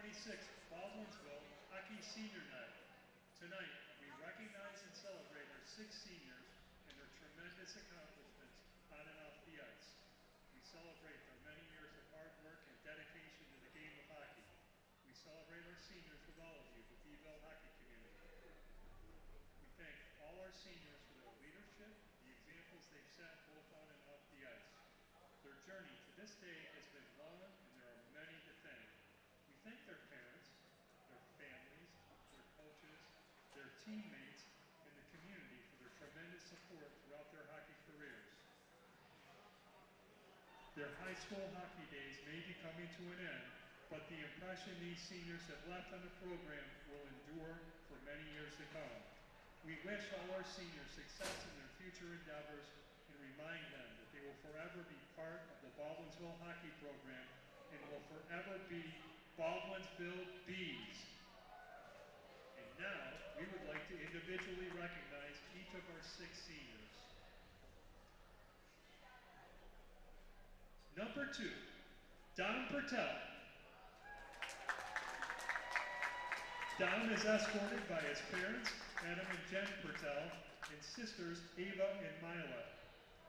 26th Baldwinsville Hockey Senior Night. Tonight, we recognize and celebrate our 6 seniors and their tremendous accomplishments on and off the ice. We celebrate their many years of hard work and dedication to the game of hockey. We celebrate our seniors with all of you, the Beeville hockey community. We thank all our seniors for their leadership, the examples they've set both on and off the ice. Their journey to this day has been long, and there are many to thank. We thank their parents, their families, their coaches, their teammates, and the community for their tremendous support throughout their hockey careers. Their high school hockey days may be coming to an end, but the impression these seniors have left on the program will endure for many years to come. We wish all our seniors success in their future endeavors and remind them that they will forever be part of the Baldwinsville hockey program and will forever be Baldwinsville Bees. And now, we would like to individually recognize each of our 6 seniors. Number 2, Don Pertell. Don is escorted by his parents, Adam and Jen Pertell, and sisters Ava and Mila.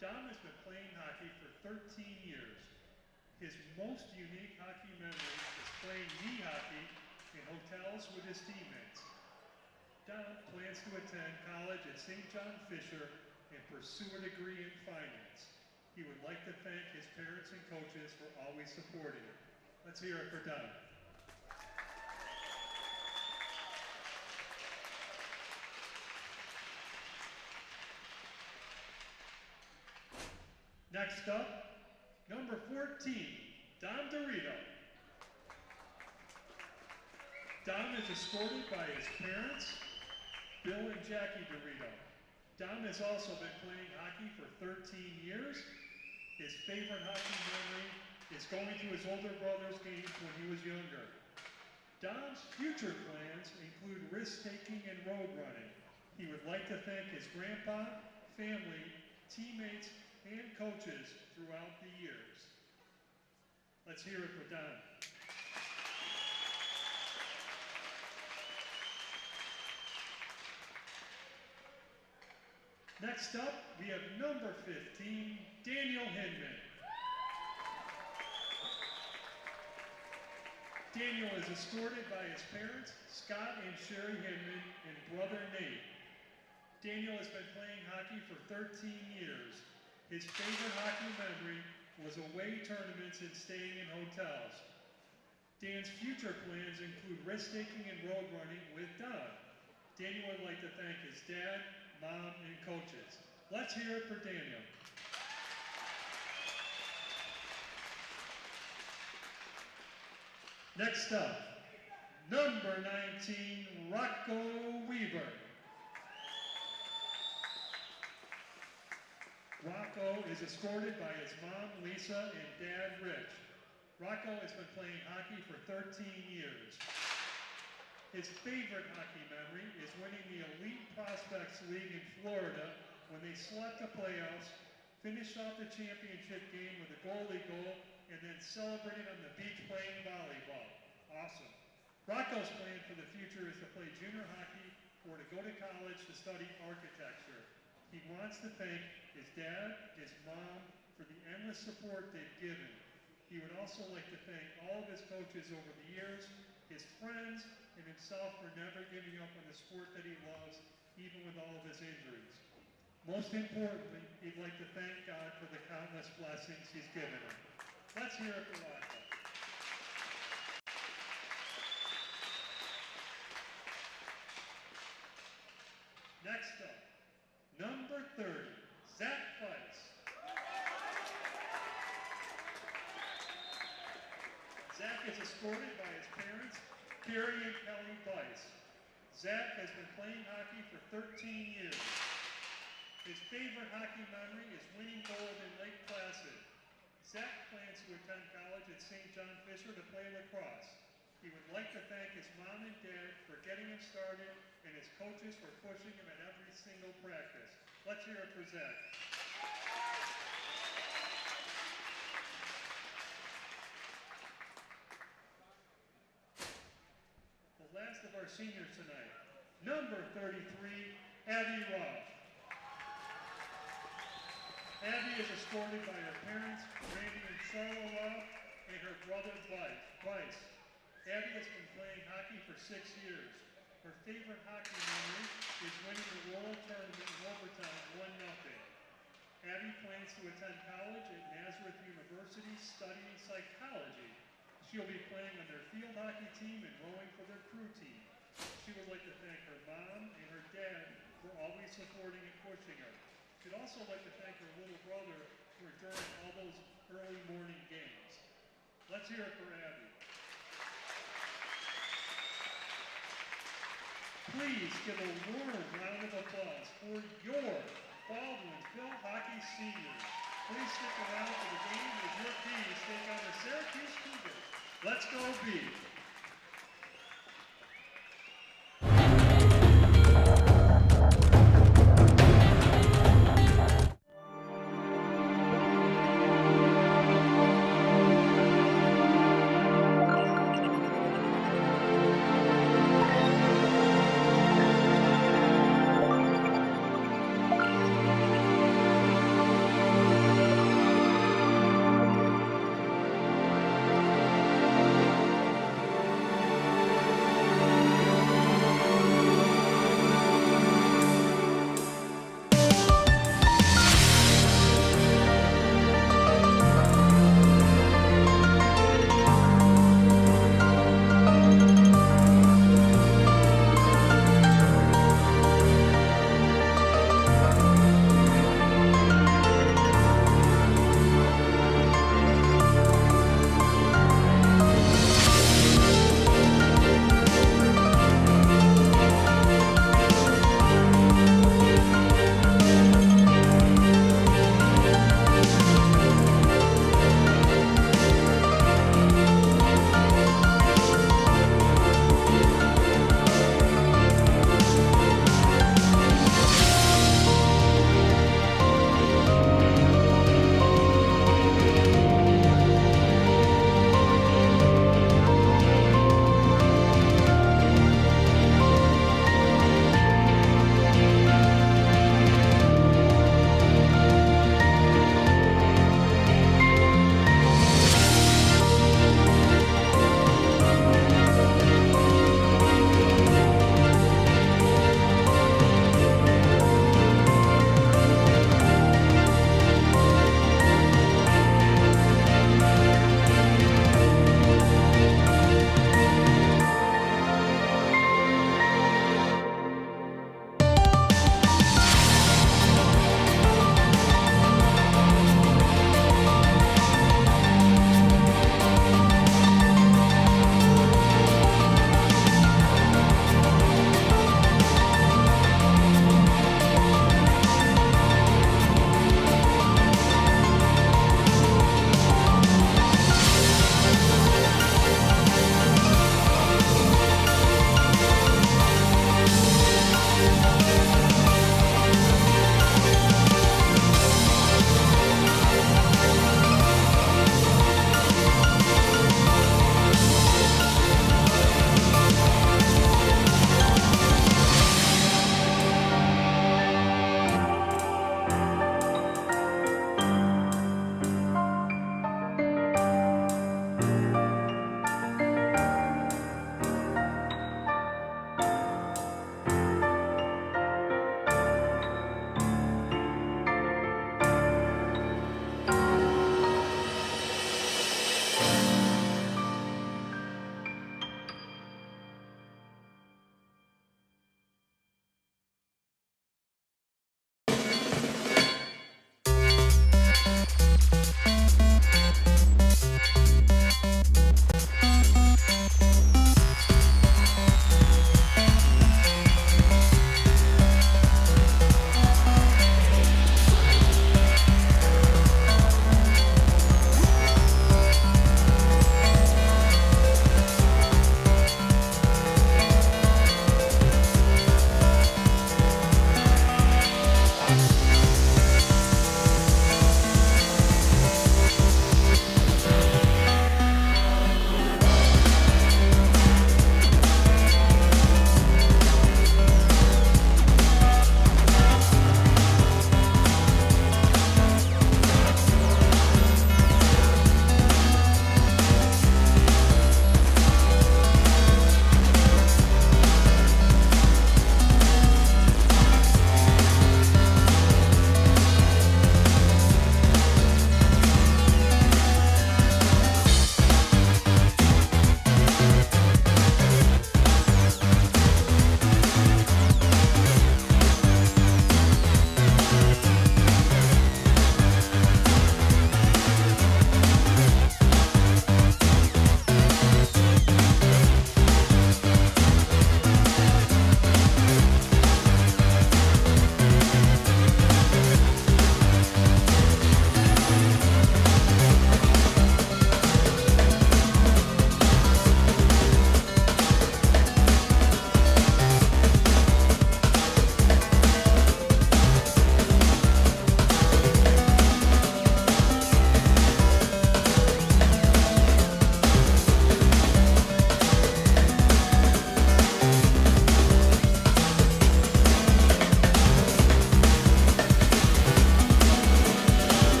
Don has been playing hockey for 13 years. His most unique hockey memory is playing knee hockey in hotels with his teammates. Don plans to attend college at St. John Fisher and pursue a degree in finance. He would like to thank his parents and coaches for always supporting him. Let's hear it for Don. Next up, number 14, Don Dorito. Don is escorted by his parents, Bill and Jackie Dorito. Don has also been playing hockey for 13 years. His favorite hockey memory is going to his older brother's games when he was younger. Don's future plans include risk-taking and road running. He would like to thank his grandpa, family, teammates, and coaches throughout the years. Let's hear it for Don. Next up, we have number 15, Daniel Hinman. Daniel is escorted by his parents, Scott and Sherry Hinman, and brother Nate. Daniel has been playing hockey for 13 years. His favorite hockey memory was away tournaments and staying in hotels. Dan's future plans include risk-taking and road running with Don. Daniel would like to thank his dad, mom, and coaches. Let's hear it for Daniel. Next up, number 19, Rocco Weaver. Rocco is escorted by his mom, Lisa, and dad, Rich. Rocco has been playing hockey for 13 years. His favorite hockey memory is winning the Elite Prospects League in Florida when they swept the playoffs, finished off the championship game with a goalie goal, and then celebrated on the beach playing volleyball. Awesome. Rocco's plan for the future is to play junior hockey or to go to college to study architecture. He wants to thank his dad, his mom, for the endless support they've given. He would also like to thank all of his coaches over the years, his friends, and himself for never giving up on the sport that he loves, even with all of his injuries. Most importantly, he'd like to thank God for the countless blessings he's given him. Let's hear it for Rocco. Next up, number 30, Zach Weiss. Zach is escorted by his parents, Carrie and Kelly Weiss. Zach has been playing hockey for 13 years. His favorite hockey memory is winning gold in Lake Placid. Zach plans to attend college at St. John Fisher to play lacrosse. He would like to thank his mom and dad for getting him started and his coaches for pushing him at every single practice. Let's hear it for Zach. seniors tonight. Number 33, Abby Roth. Abby is escorted by her parents, Randy and Charlotte Roth, and her brother Bryce. Abby has been playing hockey for 6 years. Her favorite hockey memory is winning the World Tournament in overtime 1-0. Abby plans to attend college at Nazareth University studying psychology. She'll be playing on their field hockey team and rowing for their crew team. She would like to thank her mom and her dad for always supporting and pushing her. She'd also like to thank her little brother for enduring all those early morning games. Let's hear it for Abby. Please give a warm round of applause for your Baldwinsville hockey seniors. Please stick around for the game as your Bees take on the Syracuse Cougars. Let's go Bees!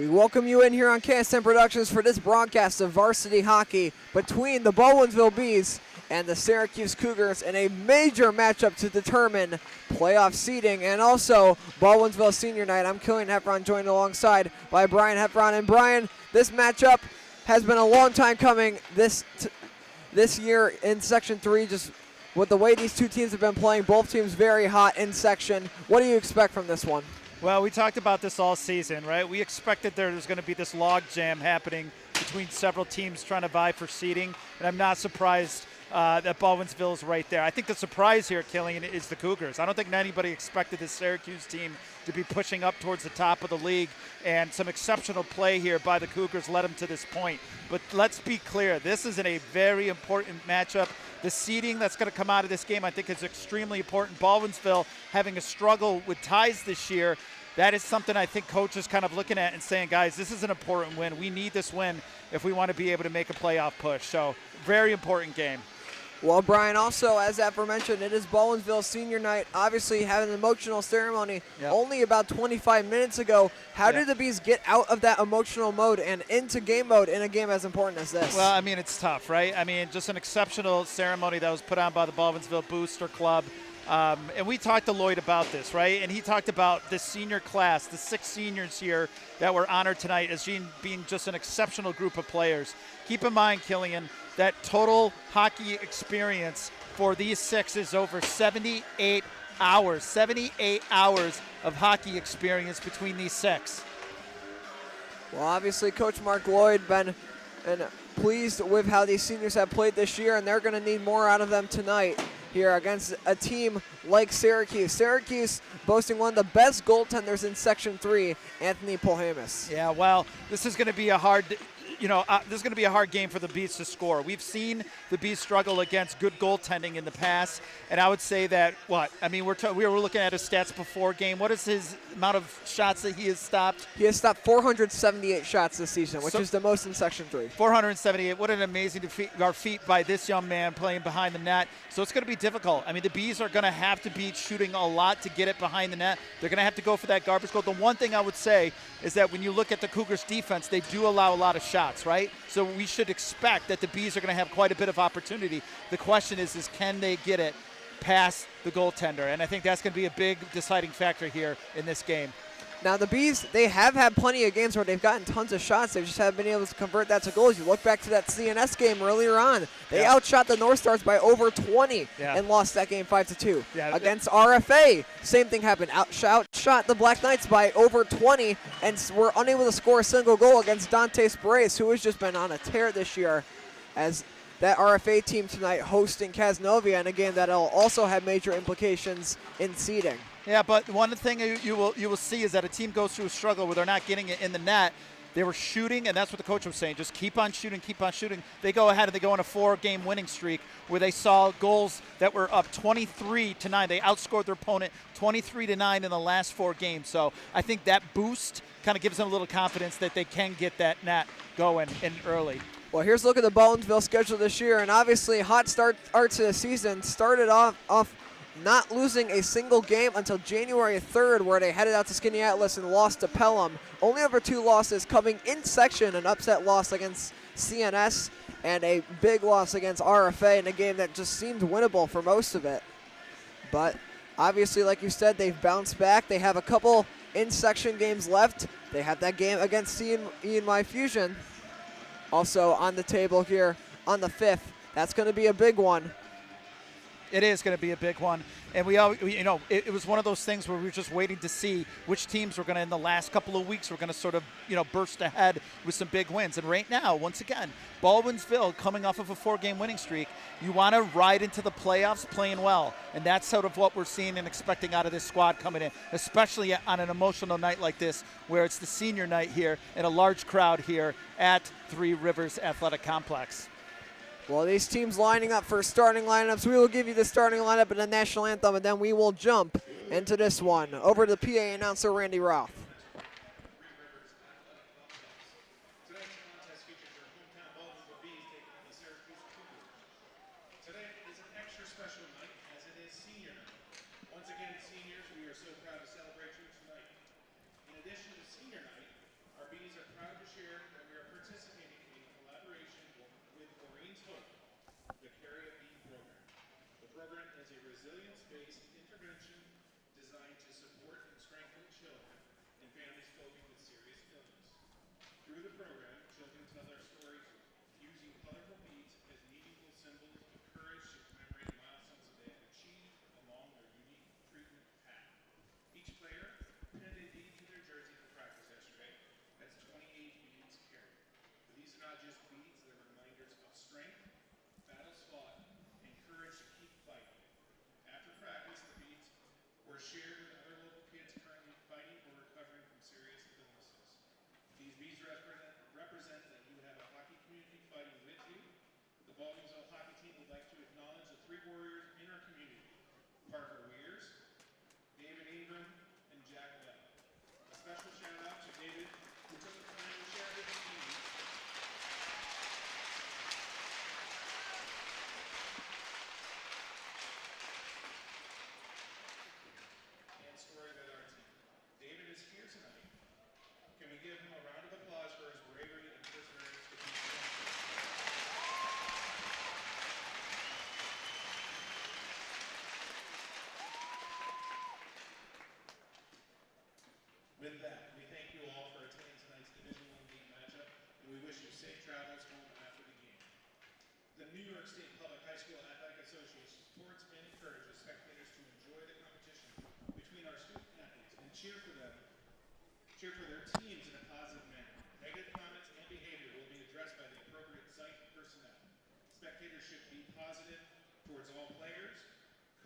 We welcome you in here on KSM Productions for this broadcast of varsity hockey between the Baldwinsville Bees and the Syracuse Cougars in a major matchup to determine playoff seeding and also Baldwinsville Senior Night. I'm Killian Heffron, joined alongside by Brian Heffron. And Brian, this matchup has been a long time coming this year in Section 3, just with the way these two teams have been playing. Both teams very hot in section. What do you expect from this one? Well, we talked about this all season, right? We expected there was going to be this log jam happening between several teams trying to vie for seeding, and I'm not surprised that Baldwinsville is right there. I think the surprise here, Killian, is the Cougars. I don't think anybody expected the Syracuse team to be pushing up towards the top of the league, and some exceptional play here by the Cougars led them to this point. But let's be clear, this is a very important matchup. The seeding that's going to come out of this game, I think, is extremely important. Baldwinsville having a struggle with ties this year, that is something I think Coach is kind of looking at and saying, guys, this is an important win. We need this win if we want to be able to make a playoff push. So, very important game. Well, Brian, also, as aforementioned, it is Baldwinsville Senior Night. Obviously, having an emotional ceremony only about 25 minutes ago. How did the Bees get out of that emotional mode and into game mode in a game as important as this? Well, I mean, it's tough, right? I mean, just an exceptional ceremony that was put on by the Baldwinsville Booster Club. And we talked to Lloyd about this, right? And he talked about the senior class, the 6 seniors here that were honored tonight as being just an exceptional group of players. Keep in mind, Killian, that total hockey experience for these 6 is over 78 hours. 78 hours of hockey experience between these 6. Well, obviously, Coach Mark Lloyd been pleased with how these seniors have played this year, and they're going to need more out of them tonight here against a team like Syracuse. Syracuse boasting one of the best goaltenders in Section 3, Anthony Polhamus. Yeah, well, this is going to be a hard this is going to be a hard game for the Bees to score. We've seen the Bees struggle against good goaltending in the past, and I would say that, we were looking at his stats before game. What is his amount of shots that he has stopped? He has stopped 478 shots this season, which is the most in Section 3. 478. What an amazing feat by this young man playing behind the net. So it's going to be difficult. I mean, the Bees are going to have to be shooting a lot to get it behind the net. They're going to have to go for that garbage goal. The one thing I would say is that when you look at the Cougars' defense, they do allow a lot of shots, right? So we should expect that the Bees are going to have quite a bit of opportunity. The question is can they get it past the goaltender? And I think that's going to be a big deciding factor here in this game. Now, the Bees, they have had plenty of games where they've gotten tons of shots. They just haven't been able to convert that to goals. You look back to that CNS game earlier on. They outshot the North Stars by over 20 and lost that game 5-2. Against RFA, same thing happened. Outshot the Black Knights by over 20 and were unable to score a single goal against Dante Sprays, who has just been on a tear this year, as that RFA team tonight hosting Casnovia in a game that will also have major implications in seeding. Yeah, but one thing you will see is that a team goes through a struggle where they're not getting it in the net. They were shooting, and that's what the coach was saying. Just keep on shooting, keep on shooting. They go ahead and they go on a 4-game winning streak where they saw goals that were up 23-9. They outscored their opponent 23-9 in the last 4 games. So I think that boost kind of gives them a little confidence that they can get that net going in early. Well, here's a look at the Baldwinsville schedule this year, and obviously hot start to the season. Started off not losing a single game until January 3rd, where they headed out to Skinny Atlas and lost to Pelham. Only over 2 losses coming in section, an upset loss against CNS and a big loss against RFA in a game that just seemed winnable for most of it. But obviously, like you said, they've bounced back. They have a couple in-section games left. They have that game against E&Y Fusion also on the table here on the 5th. That's going to be a big one. It is going to be a big one, and it was one of those things where we were just waiting to see which teams were going to, in the last couple of weeks, were going to sort of, burst ahead with some big wins. And right now, once again, Baldwinsville coming off of a 4-game winning streak, you want to ride into the playoffs playing well, and that's sort of what we're seeing and expecting out of this squad coming in, especially on an emotional night like this, where it's the senior night here and a large crowd here at Three Rivers Athletic Complex. Well, these teams lining up for starting lineups. We will give you the starting lineup and the national anthem, and then we will jump into this one. Over to the PA announcer, Randy Roth. Tonight's contest features your hometown Baldwinsville Bees taking on the Syracuse Cougars. Today is an extra special night, as it is senior night. Once again, seniors, we are so proud to celebrate you tonight. In addition to senior night, our Bees are the Carry a Beat program. The program is a resilience-based intervention designed to support and strengthen children and families coping with serious illness. Through the program, children tell their stories using colorful beads as meaningful symbols of courage to commemorate milestones that they have achieved along their unique treatment path. Each player pinned a bead to their jersey for practice yesterday. That's 28 beads carried. But these are not just beads, they're reminders of strength, battles fought, and courage to keep fighting. After practice, the beads were shared with other local kids currently fighting or recovering from serious illnesses. These beads represent that you have a hockey community fighting with you. The Baldwinsville hockey team would like to acknowledge the 3 warriors in our community: Parker Weirs, David Ingram, and Jack Lett. A special shout out to David, who took the time to share with the team and story with our team. David is here tonight. Can we give him a round of applause for his bravery and perseverance to keep going? With that, we thank you all for attending tonight's Division I league matchup, and we wish you safe travels home after the game. The New York State Public High School Athletic Association supports and encourages spectators to enjoy the competition between our student athletes and cheer for their teams in a positive manner. Negative comments and behavior will be addressed by the appropriate site personnel. Spectators should be positive towards all players,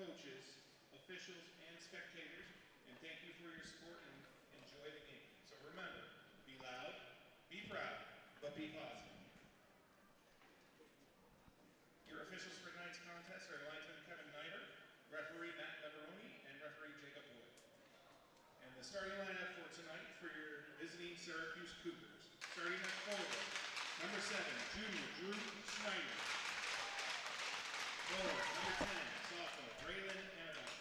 coaches, officials, and spectators, and thank you for your support and enjoy the game. So remember, be loud, be proud, but be positive. Your officials for tonight's contest are linesman Kevin Niner, referee Matt Leveroni, and referee Jacob Wood. And the starting lineup for tonight for your visiting Syracuse Cougars. Starting at forward, number 7, junior Drew Schneider. Forward, number 10, sophomore Braylon Annabelle.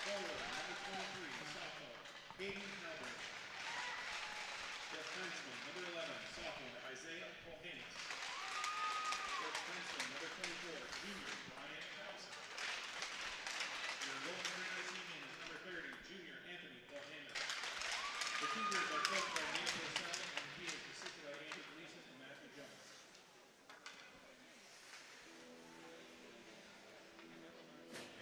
Forward, number 23, sophomore Hayden Halbert. Defenseman, number 11, sophomore Isaiah Kohanis. Defenseman, number 24, junior Brian Towson. Your goaltender this evening is number 30, junior Anthony Kohanis. The Cougars are coached by Neil Purcell, and he is assisted by Andy Gleason and Matthew Jones.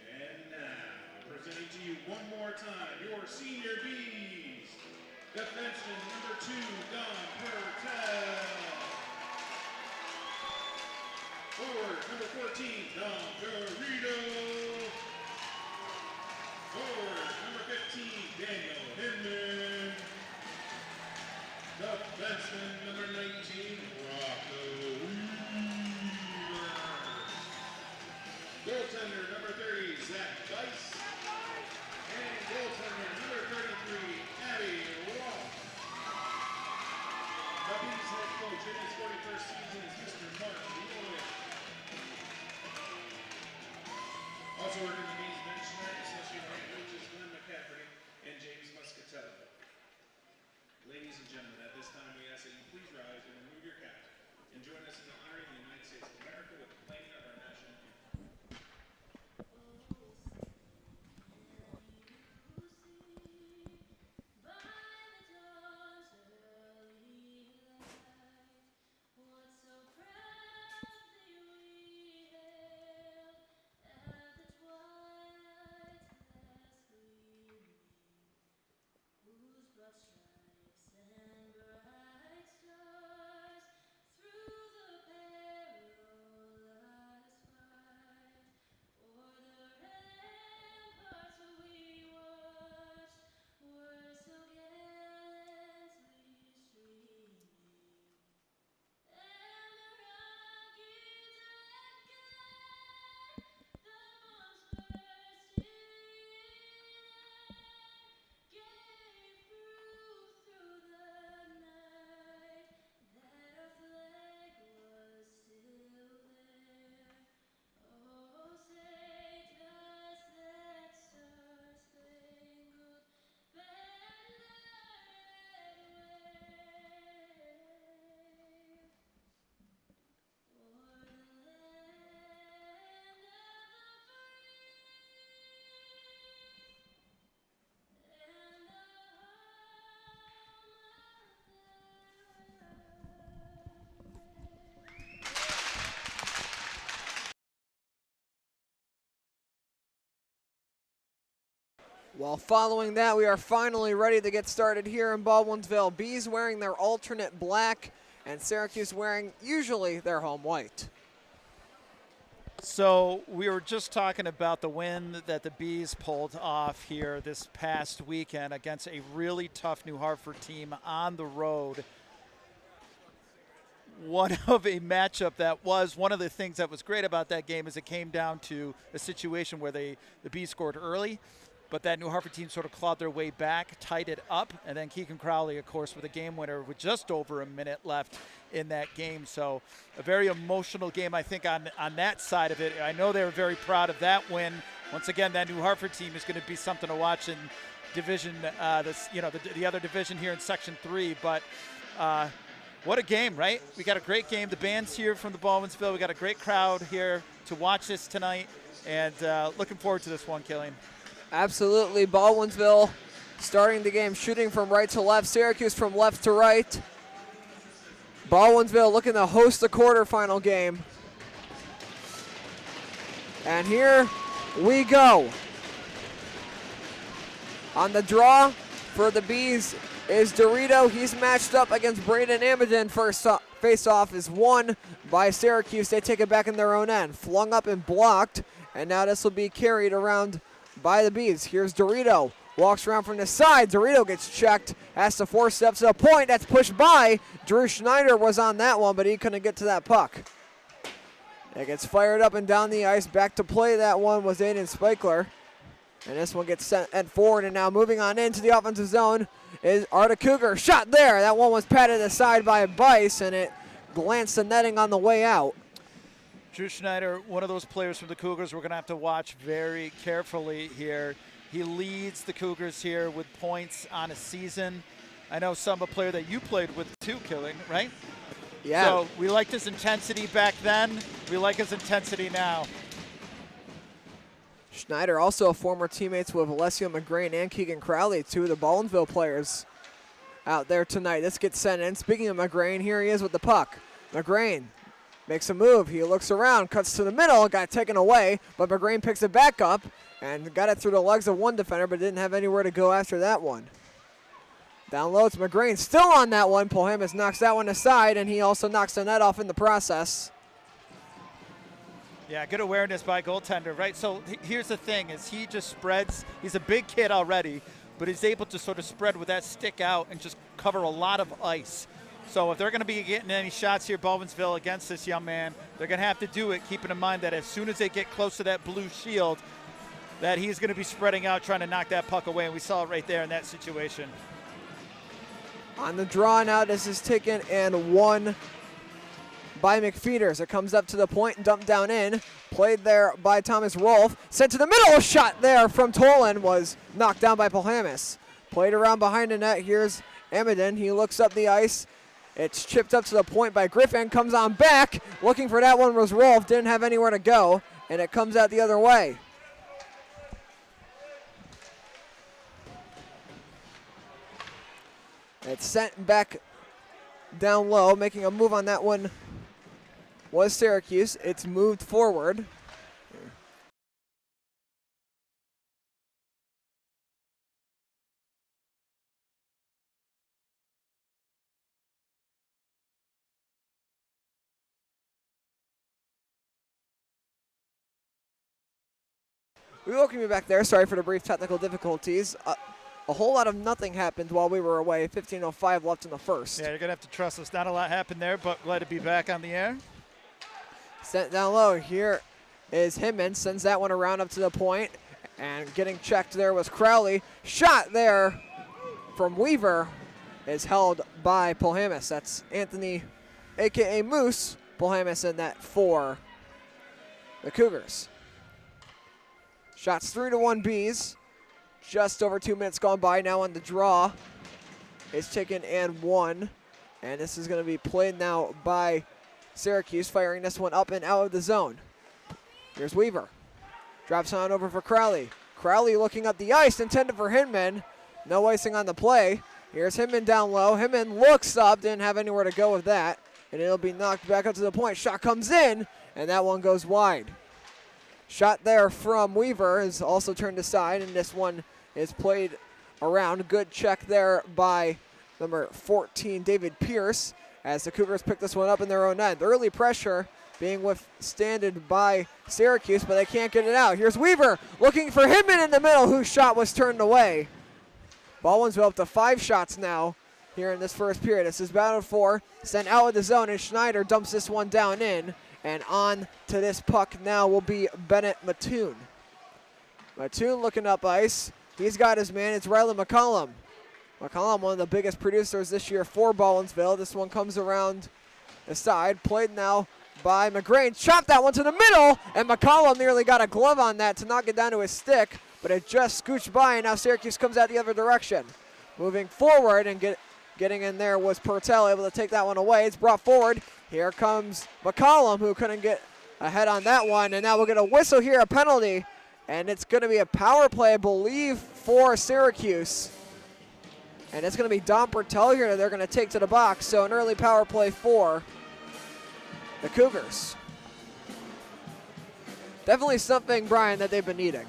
And now, presenting to you one more time, your senior bees. Defenseman number 2, Don Purtell. Forward, number 14, Don Garrido. Forward, number 15, Daniel Hinman. Defenseman number 19, Rocco Weaver. Goaltender number 30, Zach Dice. And goaltender number 33, Abby Ross. The Bees head coach in his 41st season is Mr. Mark Lloyd. Also working the Bees bench tonight, associate head coaches Glenn McCaffrey and James Muscatello. Ladies and gentlemen, at this time we ask that you please rise Well, following that, we are finally ready to get started here in Baldwinsville. Bees wearing their alternate black, and Syracuse wearing usually their home white. So we were just talking about the win that the Bees pulled off here this past weekend against a really tough New Hartford team on the road. One of a matchup that was one of the things that was great about that game is it came down to a situation where the Bees scored early, but that New Hartford team sort of clawed their way back, tied it up, and then Keegan Crowley, of course, with a game winner with just over a minute left in that game. So a very emotional game, I think, on that side of it. I know they were very proud of that win. Once again, that New Hartford team is going to be something to watch in division, the other division here in Section 3. But what a game, right? We got a great game. The band's here from the Baldwinsville. We got a great crowd here to watch this tonight, and looking forward to this one, Killian. Absolutely. Baldwinsville starting the game, shooting from right to left. Syracuse from left to right. Baldwinsville looking to host the quarterfinal game. And here we go. On the draw for the Bees is Dorito. He's matched up against Braden Amidon. First face-off is won by Syracuse. They take it back in their own end. Flung up and blocked. And now this will be carried around by the Bees. Here's Dorito. Walks around from the side. Dorito gets checked. Has to 4 steps to the point. That's pushed by. Drew Schneider was on that one, but he couldn't get to that puck. It gets fired up and down the ice. Back to play that one was Aiden Spikler. And this one gets sent forward, and now moving on into the offensive zone are the Cougars. Shot there. That one was patted aside by Bice, and it glanced the netting on the way out. Drew Schneider, one of those players from the Cougars we're going to have to watch very carefully here. He leads the Cougars here with points on a season. I know a player that you played with too, Killing, right? Yeah. So we liked his intensity back then. We like his intensity now. Schneider also a former teammates with Alessio McGrain and Keegan Crowley, two of the Baldwinsville players out there tonight. This gets sent in. Speaking of McGrain, here he is with the puck. McGrain makes a move. He looks around, cuts to the middle, got taken away, but McGrain picks it back up and got it through the legs of one defender, but didn't have anywhere to go after that one. Down low, it's McGrain still on that one. Polhamus knocks that one aside, and he also knocks the net off in the process. Yeah, good awareness by goaltender, right? So here's the thing, is he just spreads. He's a big kid already, but he's able to sort of spread with that stick out and just cover a lot of ice. So if they're going to be getting any shots here, Baldwinsville, against this young man, they're going to have to do it, keeping in mind that as soon as they get close to that blue shield, that he's going to be spreading out, trying to knock that puck away, and we saw it right there in that situation. On the draw now, this is taken and won by McFeeters. It comes up to the point and dumped down in. Played there by Thomas Rolfe. Sent to the middle. A shot there from Tolan was knocked down by Polhamus. Played around behind the net. Here's Amidon. He looks up the ice. It's chipped up to the point by Griffin. Comes on back. Looking for that one was Rolfe. Didn't have anywhere to go. And it comes out the other way. It's sent back down low. Making a move on that one was Syracuse. It's moved forward. We welcome you back there. Sorry for the brief technical difficulties. A whole lot of nothing happened while we were away. 15:05 left in the first. Yeah, you're going to have to trust us. Not a lot happened there, but glad to be back on the air. Sent down low. Here is Hinman. Sends that one around up to the point. And getting checked there was Crowley. Shot there from Weaver is held by Polhamus. That's Anthony, a.k.a. Moose, Polhamus in that for the Cougars. Shots 3-1 Bees. Just over 2 minutes gone by. Now on the draw is taken and won. And this is going to be played now by Syracuse, firing this one up and out of the zone. Here's Weaver. Drops on over for Crowley. Crowley looking up the ice, intended for Hinman. No icing on the play. Here's Hinman down low. Hinman looks up, didn't have anywhere to go with that. And it'll be knocked back up to the point. Shot comes in, and that one goes wide. Shot there from Weaver is also turned aside, and this one is played around. Good check there by number 14, David Pierce, as the Cougars pick this one up in their own end. Early pressure being withstanded by Syracuse, but they can't get it out. Here's Weaver looking for Hinman in the middle, whose shot was turned away. Baldwinsville up to 5 shots now here in this first period. This is battled for, sent out of the zone, and Schneider dumps this one down in. And on to this puck now will be Bennett Mattoon. Mattoon looking up ice. He's got his man. It's Riley McCollum. McCollum, one of the biggest producers this year for Baldwinsville. This one comes around the side. Played now by McGrain. Chopped that one to the middle, and McCollum nearly got a glove on that to knock it down to his stick, but it just scooched by, and now Syracuse comes out the other direction. Moving forward and getting in there was Pertel, able to take that one away. It's brought forward. Here comes McCollum, who couldn't get ahead on that one, and now we'll get a whistle here, a penalty, and it's going to be a power play, I believe, for Syracuse. And it's going to be Don Pertel here that they're going to take to the box, so an early power play for the Cougars. Definitely something, Brian, that they've been needing.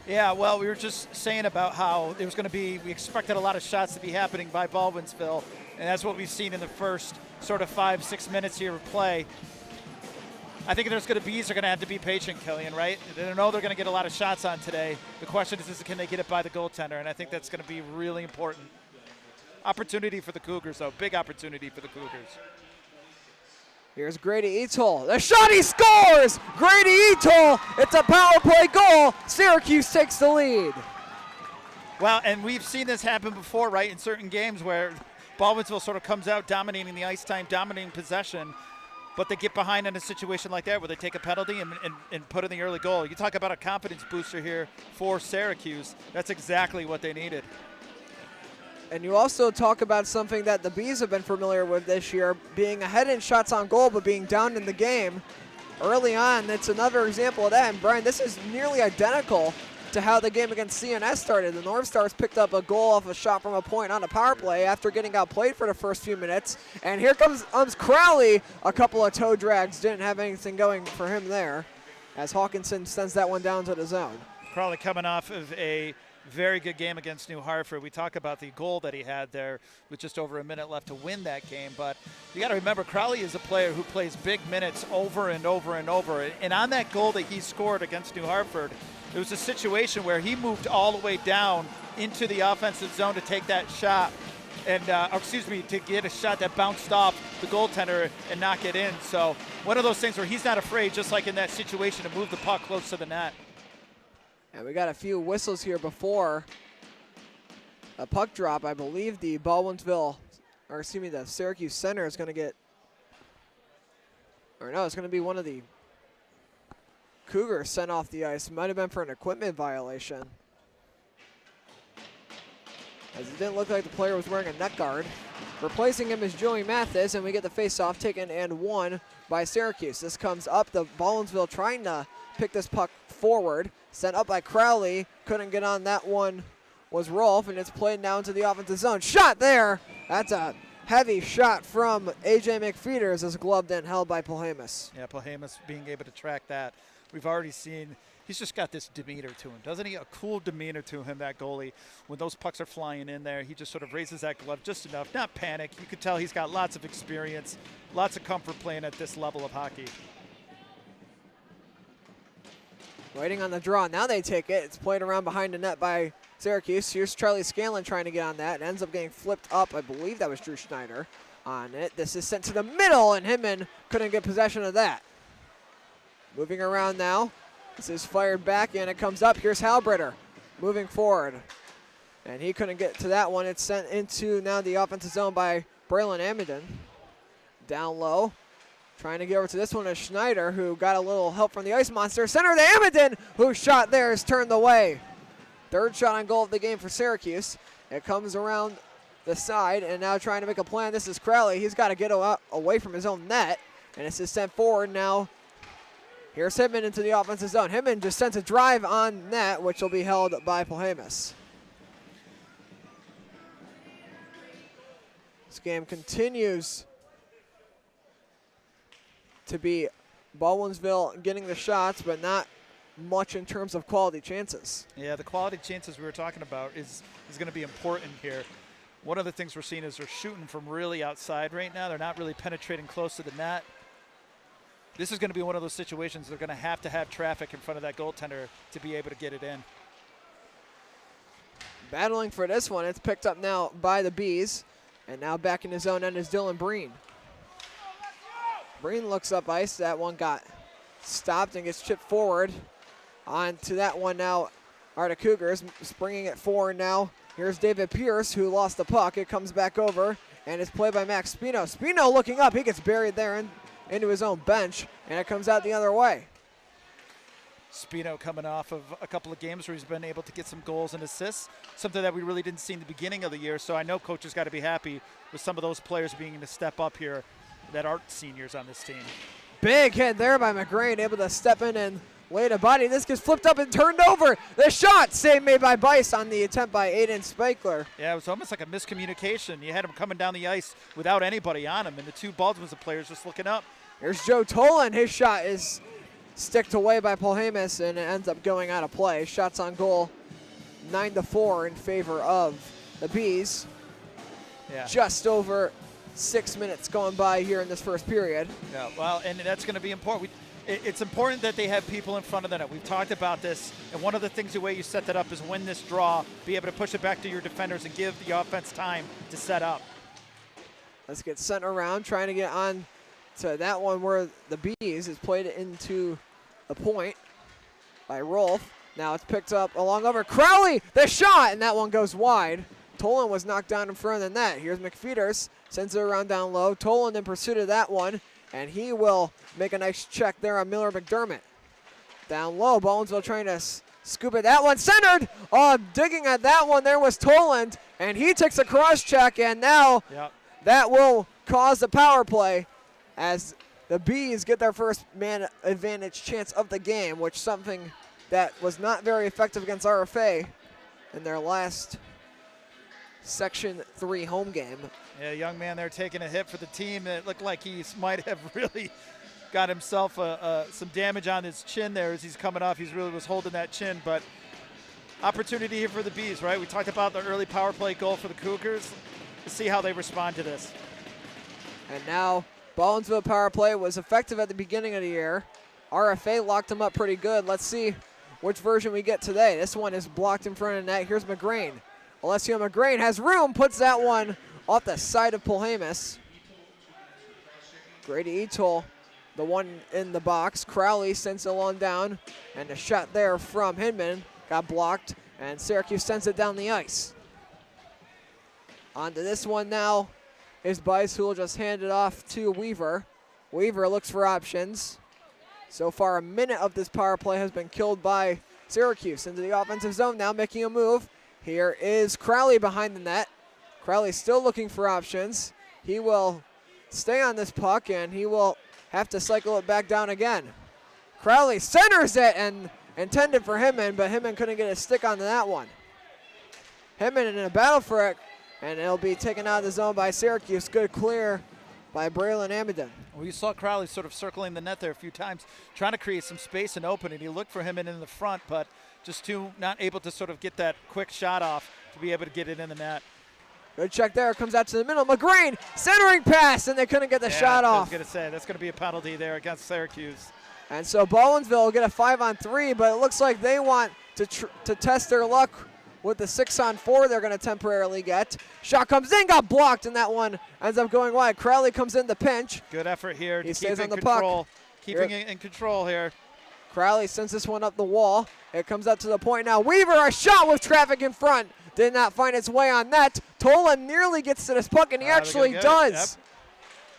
Yeah, well, we were just saying about how there was going to be, we expected a lot of shots to be happening by Baldwinsville, and that's what we've seen in the first sort of 5-6 minutes here of play. I think they're going to have to be patient, Killian, right? They know they're going to get a lot of shots on today. The question is can they get it by the goaltender, and I think that's going to be really important. Opportunity for the Cougars, though. Big opportunity for the Cougars. Here's Grady Etol. The shot, he scores! Grady Etol, it's a power play goal. Syracuse takes the lead. Well, and we've seen this happen before, right, in certain games where Baldwinsville sort of comes out dominating the ice time, dominating possession, but they get behind in a situation like that where they take a penalty and put in the early goal. You talk about a confidence booster here for Syracuse. That's exactly what they needed. And you also talk about something that the Bees have been familiar with this year, being ahead in shots on goal but being down in the game early on. It's another example of that. And Brian, this is nearly identical to how the game against CNS started. The North Stars picked up a goal off a shot from a point on a power play after getting outplayed for the first few minutes. And here comes Crowley. A couple of toe drags, didn't have anything going for him there, as Hawkinson sends that one down to the zone. Crowley coming off of a very good game against New Hartford. We talk about the goal that he had there with just over a minute left to win that game, but you got to remember Crowley is a player who plays big minutes over and over and over. And on that goal that he scored against New Hartford, it was a situation where he moved all the way down into the offensive zone to take that shot, and to get a shot that bounced off the goaltender and knock it in. So one of those things where he's not afraid, just like in that situation, to move the puck close to the net. And we got a few whistles here before a puck drop. I believe the the Syracuse center is going to get, or no, it's going to be one of the Cougars sent off the ice. Might have been for an equipment violation, as it didn't look like the player was wearing a neck guard. Replacing him is Joey Mathis, and we get the face-off taken and won by Syracuse. This comes up, the Baldwinsville trying to pick this puck forward. Sent up by Crowley, couldn't get on that one, was Rolf, and it's played now into the offensive zone. Shot there! That's a heavy shot from A.J. McFeeters, as gloved and held by Polhamus. Yeah, Polhamus being able to track that. We've already seen, he's just got this demeanor to him, doesn't he? A cool demeanor to him, that goalie. When those pucks are flying in there, he just sort of raises that glove just enough, not panic. You could tell he's got lots of experience, lots of comfort playing at this level of hockey. Waiting on the draw. Now they take it. It's played around behind the net by Syracuse. Here's Charlie Scanlon trying to get on that. It ends up getting flipped up. I believe that was Drew Schneider on it. This is sent to the middle, and Hinman couldn't get possession of that. Moving around now. This is fired back, and it comes up. Here's Halbritter moving forward. And he couldn't get to that one. It's sent into now the offensive zone by Braylon Amidon. Down low. Trying to get over to this one is Schneider, who got a little help from the Ice Monster. Center to Amidon, whose shot there is turned away. Third shot on goal of the game for Syracuse. It comes around the side, and now trying to make a plan. This is Crowley. He's got to get away from his own net, and this is sent forward now. Here's Hinman into the offensive zone. Hinman just sends a drive on net, which will be held by Polhamus. This game continues to be Baldwinsville getting the shots, but not much in terms of quality chances. Yeah, the quality chances we were talking about is going to be important here. One of the things we're seeing is they're shooting from really outside right now. They're not really penetrating close to the net. This is going to be one of those situations they're going to have traffic in front of that goaltender to be able to get it in. Battling for this one, it's picked up now by the Bees. And now back in his own end is Dylan Breen. Breen looks up ice. That one got stopped and gets chipped forward. On to that one now are the Cougars, bringing it forward now. Here's David Pierce, who lost the puck. It comes back over, and it's played by Max Spino. Spino looking up. He gets buried there into his own bench, and it comes out the other way. Spino coming off of a couple of games where he's been able to get some goals and assists, something that we really didn't see in the beginning of the year. So I know coach has got to be happy with some of those players being able to step up here that aren't seniors on this team. Big hit there by McGrain, able to step in and lay the body. This gets flipped up and turned over. The shot, save made by Bice on the attempt by Aiden Spikler. Yeah, it was almost like a miscommunication. You had him coming down the ice without anybody on him, and the two Baldwinsville players just looking up. Here's Joe Tolan. His shot is sticked away by Polhemus, and it ends up going out of play. Shots on goal, 9-4 in favor of the Bees. Yeah. Just over 6 minutes going by here in this first period. Yeah, well, and that's going to be important. It's important that they have people in front of the net. We've talked about this, and one of the things, the way you set that up is win this draw, be able to push it back to your defenders and give the offense time to set up. Let's get sent around, trying to get on to that one where the Bees is played into the point by Rolf. Now it's picked up along over Crowley, the shot, and that one goes wide. Tolan was knocked down in front of the net. Here's McFeeters, sends it around down low. Tolan in pursuit of that one, and he will make a nice check there on Miller McDermott. Down low, Baldwinsville trying to scoop it. That one centered. Oh, digging at that one there was Toland, and he takes a cross check, and now that will cause the power play as the Bees get their first man advantage chance of the game, which something that was not very effective against RFA in their last Section 3 home game. Yeah, young man there taking a hit for the team. It looked like he might have really got himself some damage on his chin there as he's coming off. He really was holding that chin, but opportunity here for the Bees, right? We talked about the early power play goal for the Cougars. Let's see how they respond to this. And now Baldwinsville power play was effective at the beginning of the year. RFA locked him up pretty good. Let's see which version we get today. This one is blocked in front of the net. Here's McGrain. Alessio McGrain has room, puts that one off the side of Polhemus. Grady Etol, the one in the box. Crowley sends it along down, and the shot there from Hinman got blocked, and Syracuse sends it down the ice. On to this one now is Bice, who will just hand it off to Weaver. Weaver looks for options. So far, a minute of this power play has been killed by Syracuse. Into the offensive zone now, making a move. Here is Crowley behind the net. Crowley still looking for options. He will stay on this puck, and he will have to cycle it back down again. Crowley centers it and intended for Hinman, but Hinman couldn't get a stick onto that one. Hinman in a battle for it, and it'll be taken out of the zone by Syracuse. Good clear by Braylon Amidon. Well, you saw Crowley sort of circling the net there a few times, trying to create some space and opening. He looked for Hinman in the front, but just not able to sort of get that quick shot off to be able to get it in the net. Good check there, comes out to the middle. McGrain, centering pass, and they couldn't get the shot off. I was going to say, that's going to be a penalty there against Syracuse. And so Baldwinsville will get a 5-on-3, but it looks like they want to test their luck with the 6-on-4 they're going to temporarily get. Shot comes in, got blocked, and that one ends up going wide. Crowley comes in the pinch. Good effort here. He stays on the puck. Keeping it in control here. Crowley sends this one up the wall. It comes up to the point now. Weaver, a shot with traffic in front. Did not find its way on net. Tola nearly gets to this puck, and he actually does. Yep.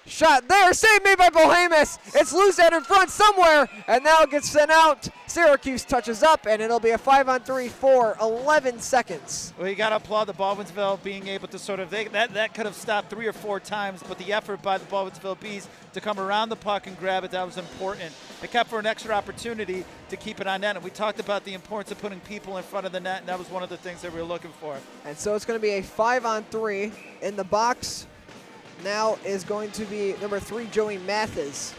Shot there, save made by Polhemus. It's loose out in front somewhere, and now it gets sent out. Syracuse touches up, and it'll be a 5-on-3 for 11 seconds. Well, you got to applaud the Baldwinsville being able to sort of, that could have stopped 3 or 4 times, but the effort by the Baldwinsville Bees to come around the puck and grab it, that was important. They kept for an extra opportunity to keep it on net, and we talked about the importance of putting people in front of the net, and that was one of the things that we were looking for. And so it's going to be a 5-on-3 in the box. Now is going to be number 3, Joey Mathis.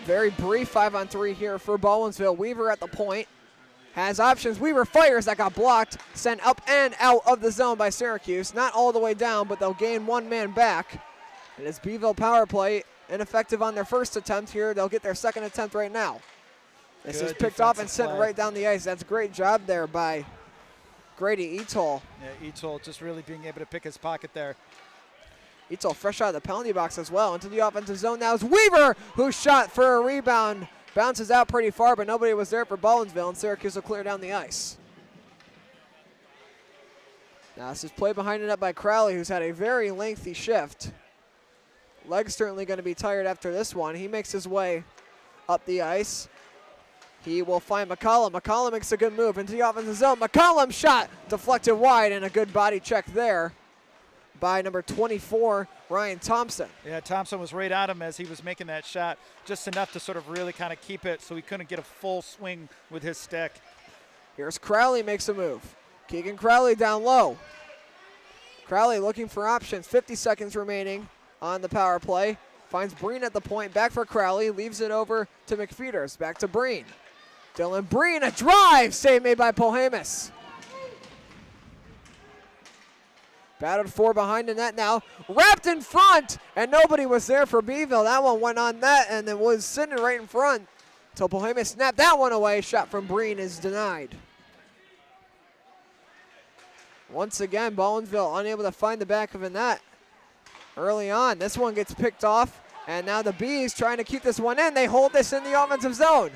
Very brief 5-on-3 here for Baldwinsville. Weaver at the point. Has options. Weaver fires. That got blocked. Sent up and out of the zone by Syracuse. Not all the way down, but they'll gain one man back. And it's Beeville power play. Ineffective on their first attempt here. They'll get their second attempt right now. This is picked off and sent right down the ice. That's a great job there by Grady Etol. Yeah, Etol just really being able to pick his pocket there. Etol fresh out of the penalty box as well. Into the offensive zone now is Weaver, who shot for a rebound. Bounces out pretty far, but nobody was there for Baldwinsville, and Syracuse will clear down the ice. Now this is played behind the net by Crowley, who's had a very lengthy shift. Legs certainly going to be tired after this one. He makes his way up the ice. He will find McCollum. McCollum makes a good move into the offensive zone. McCollum shot deflected wide, and a good body check there by number 24, Ryan Thompson. Yeah, Thompson was right at him as he was making that shot, just enough to sort of really kind of keep it so he couldn't get a full swing with his stick. Here's Crowley makes a move. Keegan Crowley down low. Crowley looking for options. 50 seconds remaining on the power play. Finds Breen at the point. Back for Crowley. Leaves it over to McFeeters. Back to Breen. Dylan Breen, a drive. Save made by Polhamus. Battled for behind the net now. Wrapped in front, and nobody was there for Beeville. That one went on net, and it was sitting right in front until Polhamus snapped that one away. Shot from Breen is denied. Once again, Baldwinsville unable to find the back of the net early on. This one gets picked off, and now the Bees trying to keep this one in. They hold this in the offensive zone.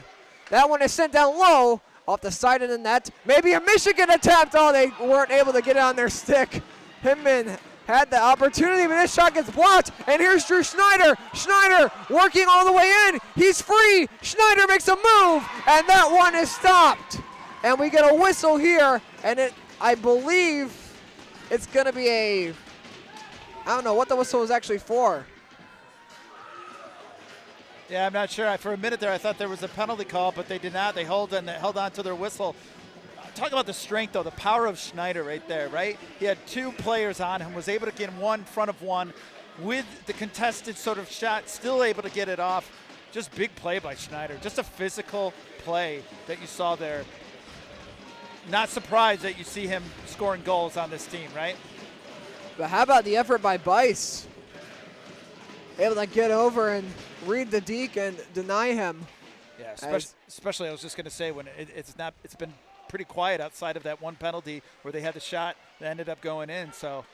That one is sent down low off the side of the net. Maybe a Michigan attempt. Oh, they weren't able to get it on their stick. Hinman had the opportunity, but this shot gets blocked. And here's Drew Schneider. Schneider working all the way in. He's free. Schneider makes a move, and that one is stopped. And we get a whistle here, and I believe it's going to be I don't know what the whistle was actually for. Yeah, I'm not sure. For a minute there, I thought there was a penalty call, but they did not. They held on to their whistle. Talk about the strength, though, the power of Schneider right there, right? He had two players on him, was able to get one in front of one with the contested sort of shot, still able to get it off. Just big play by Schneider. Just a physical play that you saw there. Not surprised that you see him scoring goals on this team, right? But how about the effort by Bice? Able to get over and read the deke and deny him. Yeah, especially I was just going to say when it's been pretty quiet outside of that one penalty where they had the shot that ended up going in. So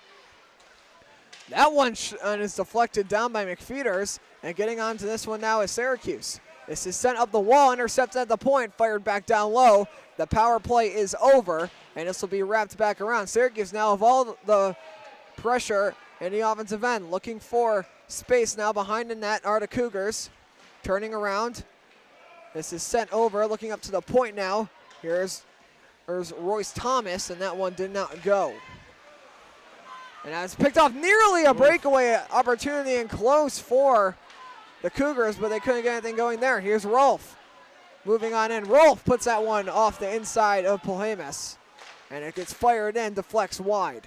that one is deflected down by McFeeters, and getting onto this one now is Syracuse. This is sent up the wall, intercepted at the point, fired back down low. The power play is over, and this will be wrapped back around. Syracuse now of all the pressure in the offensive end, looking for space now behind the net are the Cougars. Turning around. This is sent over, looking up to the point now. Here's Royce Thomas, and that one did not go. And that's picked off, nearly a breakaway opportunity and close for the Cougars, but they couldn't get anything going there. Here's Rolfe moving on in. Rolfe puts that one off the inside of Polhamus, and it gets fired in, deflects wide.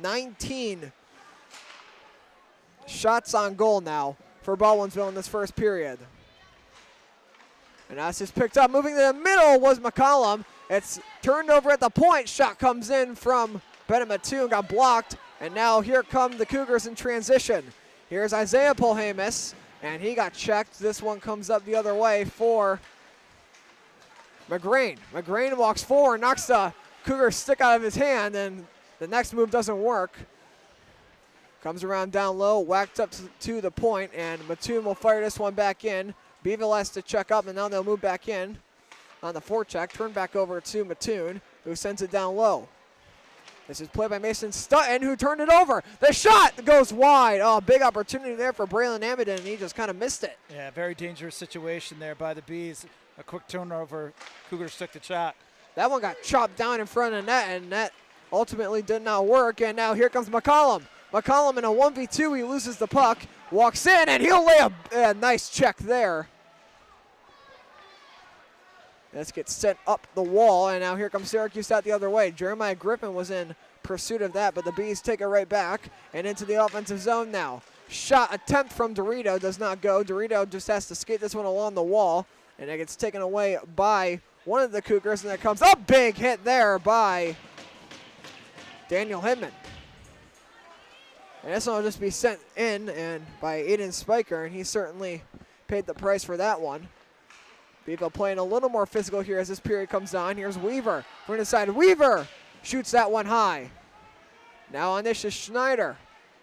19 shots on goal now for Baldwinsville in this first period. And that's just picked up. Moving to the middle was McCollum. It's turned over at the point. Shot comes in from Bennett Mattoon, got blocked. And now here come the Cougars in transition. Here's Isaiah Polhamus, and he got checked. This one comes up the other way for McGrain. McGrain walks forward, knocks the Cougar stick out of his hand, and the next move doesn't work. Comes around down low, whacked up to the point, and Mattoon will fire this one back in. Beeville has to check up, and now they'll move back in on the forecheck. Turn back over to Mattoon, who sends it down low. This is played by Mason Stutton, who turned it over. The shot goes wide. Oh, big opportunity there for Braylon Amidon, and he just kind of missed it. Yeah, very dangerous situation there by the Bees. A quick turnover. Cougars took the shot. That one got chopped down in front of the net, and that ultimately did not work. And now here comes McCollum. McCollum in a 1v2, he loses the puck, walks in, and he'll lay a nice check there. This gets sent up the wall, and now here comes Syracuse out the other way. Jeremiah Griffin was in pursuit of that, but the Bees take it right back and into the offensive zone now. shot attempt from Dorito does not go. Dorito just has to skate this one along the wall, and it gets taken away by one of the Cougars, and there comes a big hit there by Daniel Hinman. And this one will just be sent in and by Aiden Spiker, and he certainly paid the price for that one. Beeville playing a little more physical here as this period comes on. Here's Weaver from the side. Weaver shoots that one high. Now on this is Schneider.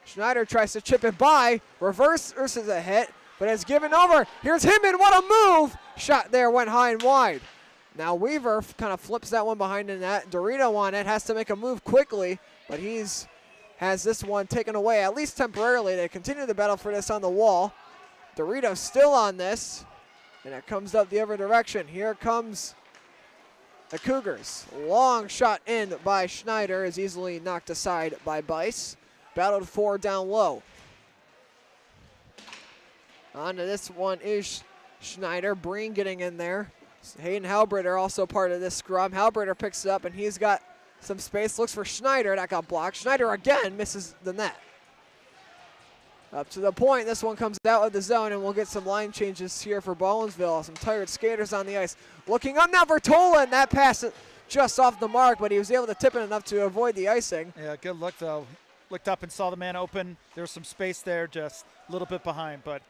Schneider tries to chip it by. Reverses a hit, but it's given over. Here's Hinman. What a move! Shot there went high and wide. Now Weaver kind of flips that one behind the net. Dorito on it, has to make a move quickly, but has this one taken away, at least temporarily. They continue the battle for this on the wall. Dorito still on this, and it comes up the other direction. Here comes the Cougars. Long shot in by Schneider is easily knocked aside by Bice. Battled for down low. On to this one is Schneider. Breen getting in there. Hayden Halbritter also part of this scrum. Halbritter picks it up, and he's got some space. Looks for Schneider. That got blocked. Schneider again misses the net. Up to the point. This one comes out of the zone, and we'll get some line changes here for Baldwinsville. Some tired skaters on the ice. Looking up now for Tolan. That pass just off the mark, but he was able to tip it enough to avoid the icing. Yeah, good look, though. Looked up and saw the man open. There's some space there, just a little bit behind, but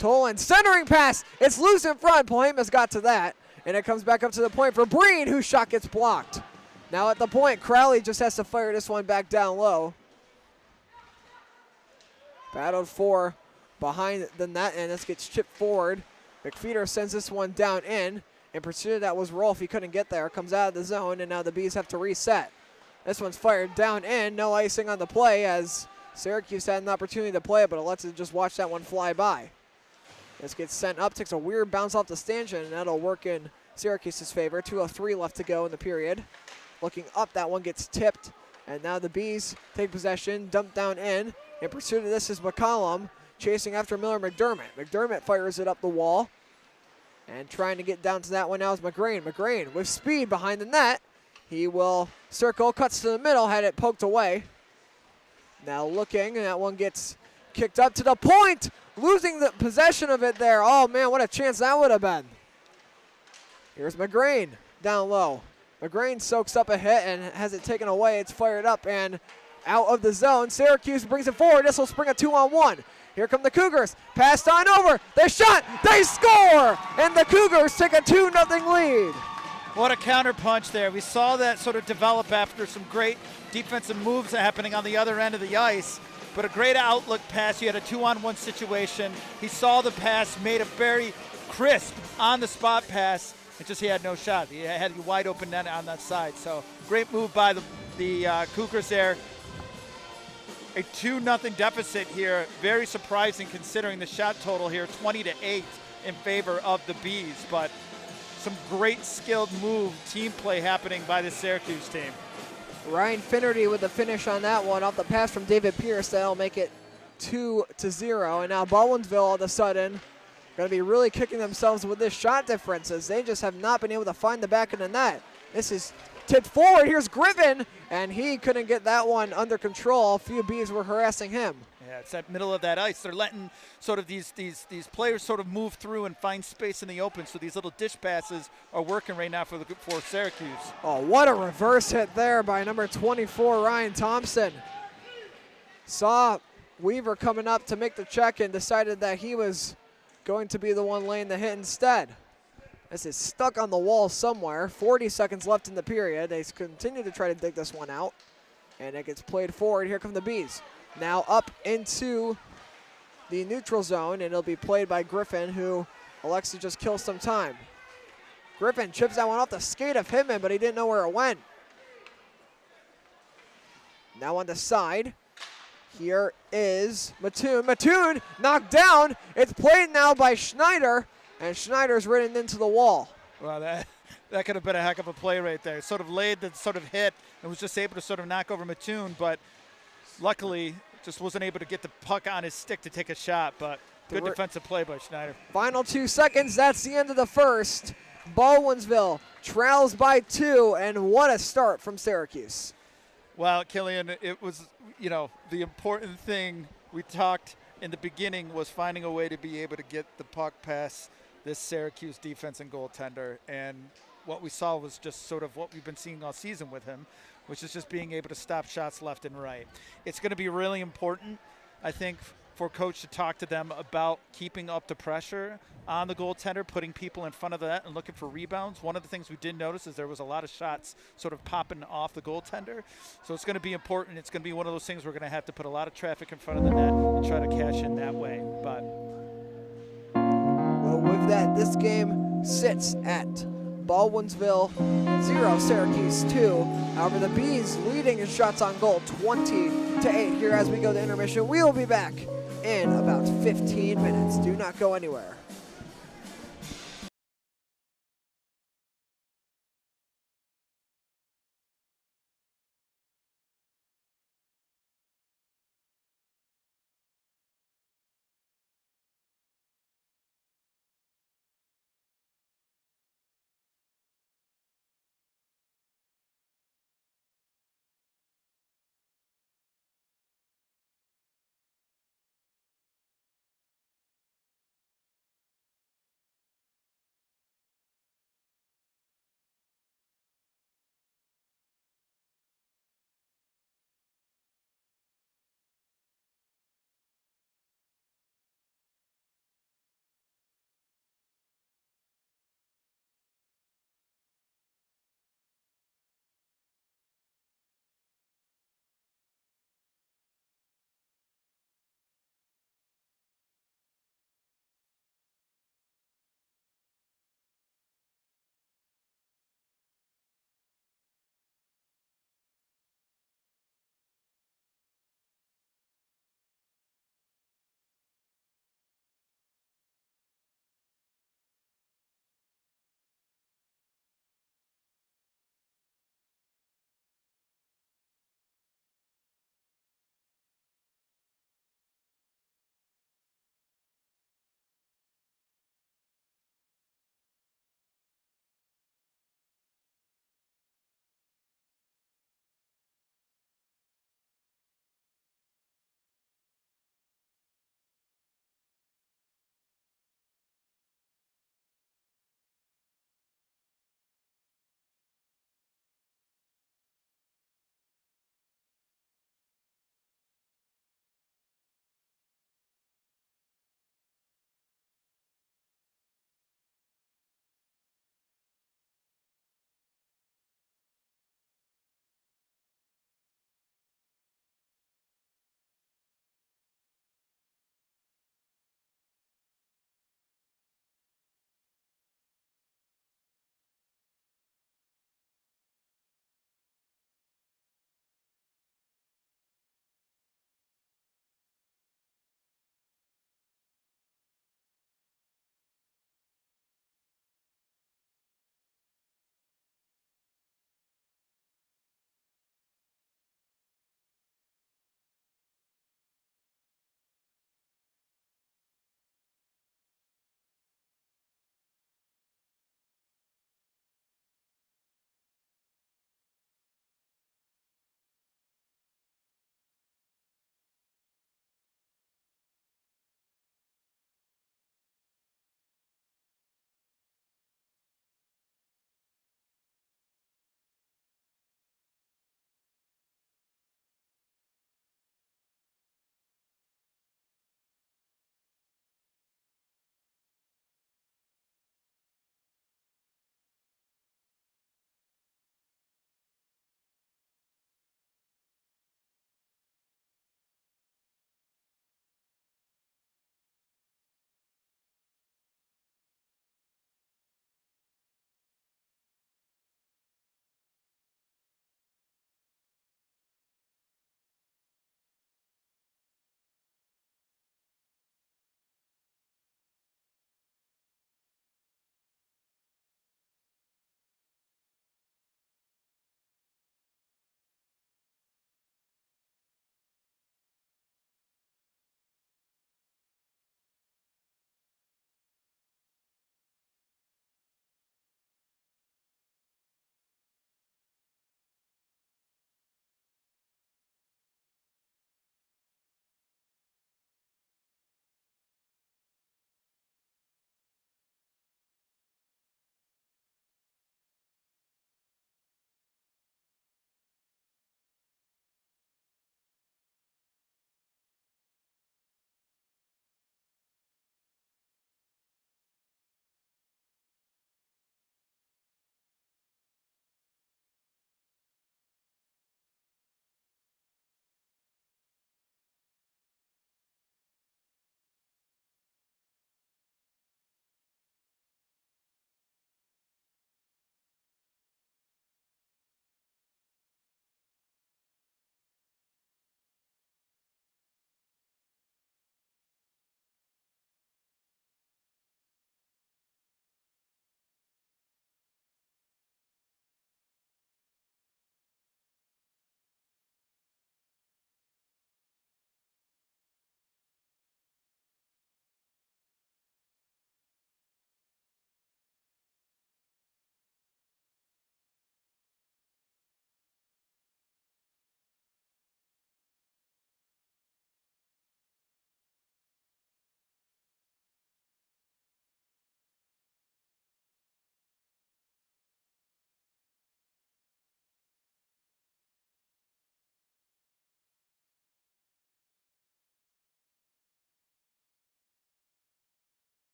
Tolan, centering pass. It's loose in front. Polhemus got to that, and it comes back up to the point for Breen, whose shot gets blocked. Now at the point, Crowley just has to fire this one back down low. Battled for behind the net, and this gets chipped forward. McFeeder sends this one down in. In pursuit of that was Rolf. He couldn't get there. Comes out of the zone, and now the Bees have to reset. This one's fired down in. No icing on the play as Syracuse had an opportunity to play it, but Alexa just watched that one fly by. This gets sent up, takes a weird bounce off the stanchion, and that'll work in Syracuse's favor. 2:03 left to go in the period. Looking up, that one gets tipped, and now the Bees take possession, dump down in. In pursuit of this is McCollum, chasing after Miller McDermott. McDermott fires it up the wall, and trying to get down to that one now is McGrain. McGrain with speed behind the net. He will circle, cuts to the middle, had it poked away. Now looking, and that one gets kicked up to the point, losing the possession of it there. Oh man, what a chance that would have been. Here's McGrain down low. McGrain soaks up a hit and has it taken away. It's fired up and out of the zone. Syracuse brings it forward. This will spring a 2-on-1. Here come the Cougars. Passed on over. They shot. They score! And the Cougars take a 2-0 lead. what a counter punch there. We saw that sort of develop after some great defensive moves happening on the other end of the ice. But a great outlook pass. You had a 2-on-1 situation. He saw the pass, made a very crisp on-the-spot pass. It just he had no shot. He had a wide open net on that side. So great move by the Cougars there. A 2-0 deficit here. Very surprising considering the shot total here, 20-8 in favor of the Bees. But some great skilled move, team play happening by the Syracuse team. Ryan Finnerty with the finish on that one off the pass from David Pierce. That'll make it 2-0. And now Baldwinsville all of a sudden going to be really kicking themselves with this shot differences. They just have not been able to find the back of the net. This is tipped forward. Here's Griffin, and he couldn't get that one under control. A few Bees were harassing him. Yeah, it's that middle of that ice. They're letting sort of these players sort of move through and find space in the open. So these little dish passes are working right now for Syracuse. Oh, what a reverse hit there by number 24, Ryan Thompson. Saw Weaver coming up to make the check and decided that he was going to be the one laying the hit instead. This is stuck on the wall somewhere. 40 seconds left in the period. They continue to try to dig this one out. And it gets played forward. Here come the Bees. Now up into the neutral zone, and it'll be played by Griffin, who elects to just kill some time. Griffin chips that one off the skate of Hinman, but he didn't know where it went. Now on the side, here is Mattoon. Mattoon knocked down. It's played now by Schneider, and Schneider's ridden into the wall. Well, that could have been a heck of a play right there. Sort of laid the sort of hit and was just able to sort of knock over Mattoon, but luckily just wasn't able to get the puck on his stick to take a shot, but good defensive play by Schneider. Final 2 seconds. That's the end of the first. Baldwinsville trails by 2, and what a start from Syracuse. Well, Killian, it was, the important thing we talked in the beginning was finding a way to be able to get the puck past this Syracuse defense and goaltender. And what we saw was just sort of what we've been seeing all season with him, which is just being able to stop shots left and right. It's going to be really important, I think, for coach to talk to them about keeping up the pressure on the goaltender, putting people in front of that and looking for rebounds. One of the things we did notice is there was a lot of shots sort of popping off the goaltender. So it's going to be important. It's going to be one of those things we're going to have to put a lot of traffic in front of the net and try to cash in that way. But Well, with that, this game sits at Baldwinsville 0, Syracuse 2. However, the Bees leading in shots on goal 20-8 here as we go to intermission. We will be back in about 15 minutes. Do not go anywhere.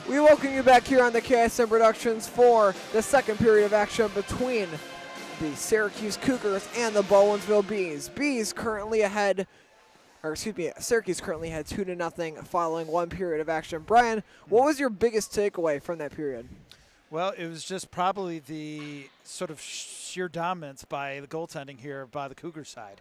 We welcome you back here on the KSM Productions for the second period of action between the Syracuse Cougars and the Baldwinsville Bees. Syracuse currently ahead 2-0 following one period of action. Brian, what was your biggest takeaway from that period? Well, it was just probably the sort of sheer dominance by the goaltending here by the Cougar side.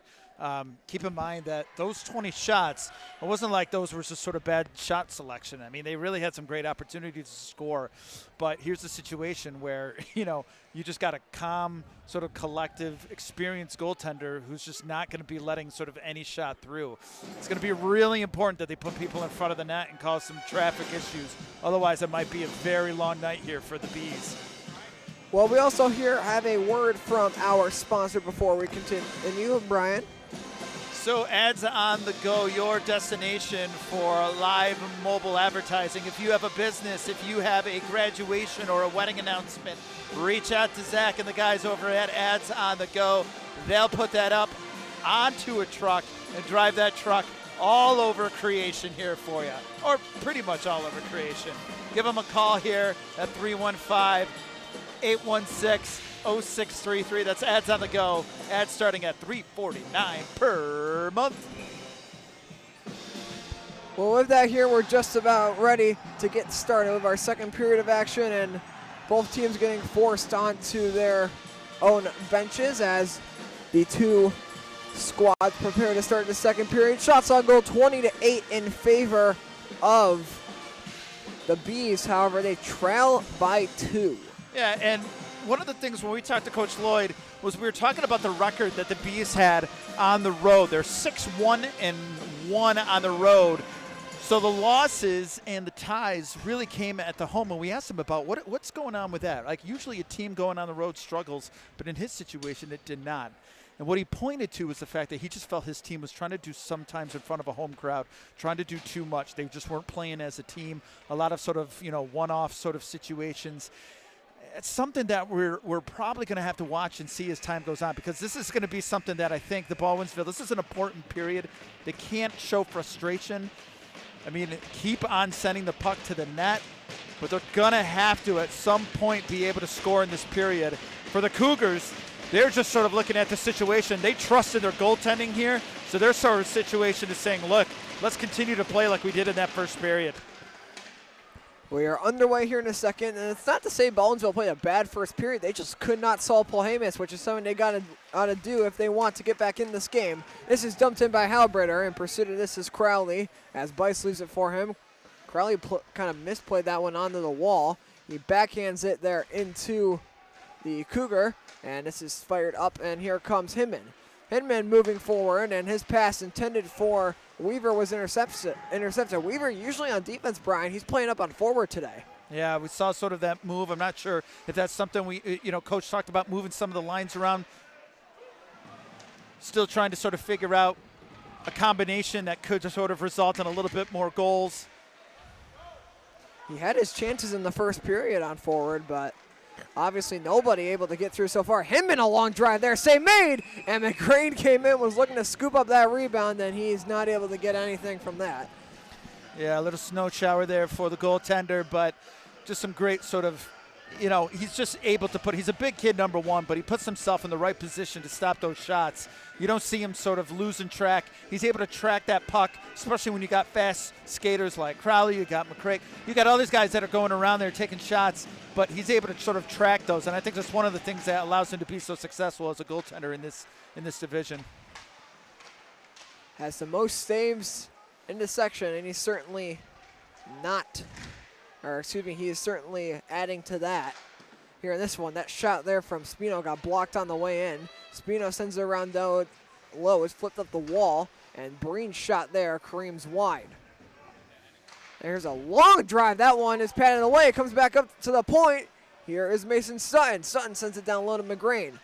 Keep in mind that those 20 shots, it wasn't like those were just sort of bad shot selection. I mean, they really had some great opportunities to score. But here's the situation where, you just got a calm, sort of collective, experienced goaltender who's just not going to be letting sort of any shot through. It's going to be really important that they put people in front of the net and cause some traffic issues. Otherwise, it might be a very long night here for the Bees. Well, we also here have a word from our sponsor before we continue. Brian? So Ads on the Go, your destination for live mobile advertising. If you have a business, if you have a graduation or a wedding announcement, reach out to Zach and the guys over at Ads on the Go. They'll put that up onto a truck and drive that truck all over creation here for you, or pretty much all over creation. Give them a call here at 315-816-0633. That's Ads on the Go. Ads starting at $3.49 per month. Well, with that here, we're just about ready to get started with our second period of action, and both teams getting forced onto their own benches as the two squads prepare to start the second period. Shots on goal 20-8 in favor of the Bees. However, they trail by 2. Yeah, and one of the things when we talked to Coach Lloyd was we were talking about the record that the Bees had on the road. They're 6-1-1 on the road. So the losses and the ties really came at the home, and we asked him about what's going on with that. Like, usually a team going on the road struggles, but in his situation it did not. And what he pointed to was the fact that he just felt his team was trying to do sometimes in front of a home crowd, trying to do too much. They just weren't playing as a team. A lot of sort of, one-off sort of situations. It's something that we're probably going to have to watch and see as time goes on, because this is going to be something that I think the Baldwinsville, this is an important period. They can't show frustration. I mean, keep on sending the puck to the net, but they're going to have to at some point be able to score in this period. For the Cougars, they're just sort of looking at the situation. They trust in their goaltending here, so their sort of situation is saying, look, let's continue to play like we did in that first period. We are underway here in a second, and it's not to say Baldwinsville played a bad first period. They just could not solve Polhemus, which is something they got to do if they want to get back in this game. This is dumped in by Halbritter. In pursuit of this is Crowley, as Bice leaves it for him. Crowley kind of misplayed that one onto the wall. He backhands it there into the Cougar, and this is fired up, and here comes Hinman. Hinman moving forward, and his pass intended for Weaver was intercepted. Weaver usually on defense, Brian. He's playing up on forward today. Yeah, we saw sort of that move. I'm not sure if that's something Coach talked about moving some of the lines around. Still trying to sort of figure out a combination that could sort of result in a little bit more goals. He had his chances in the first period on forward, but obviously nobody able to get through so far. Hinman, a long drive there, save made, and McGrain came in, was looking to scoop up that rebound, and he's not able to get anything from that. Yeah, a little snow shower there for the goaltender, but just some great sort of, he's just able to he's a big kid, number one, but he puts himself in the right position to stop those shots. You don't see him sort of losing track. He's able to track that puck, especially when you got fast skaters like Crowley, you got McCrae. You got all these guys that are going around there taking shots, but he's able to sort of track those, and I think that's one of the things that allows him to be so successful as a goaltender in this division. Has the most saves in this section, and he's certainly he is certainly adding to that. Here in this one, that shot there from Spino got blocked on the way in. Spino sends it around low, it's flipped up the wall, and Breen's shot there careens wide. There's a long drive. That one is patted away. It comes back up to the point. Here is Mason Sutton. Sutton sends it down low to McGrain.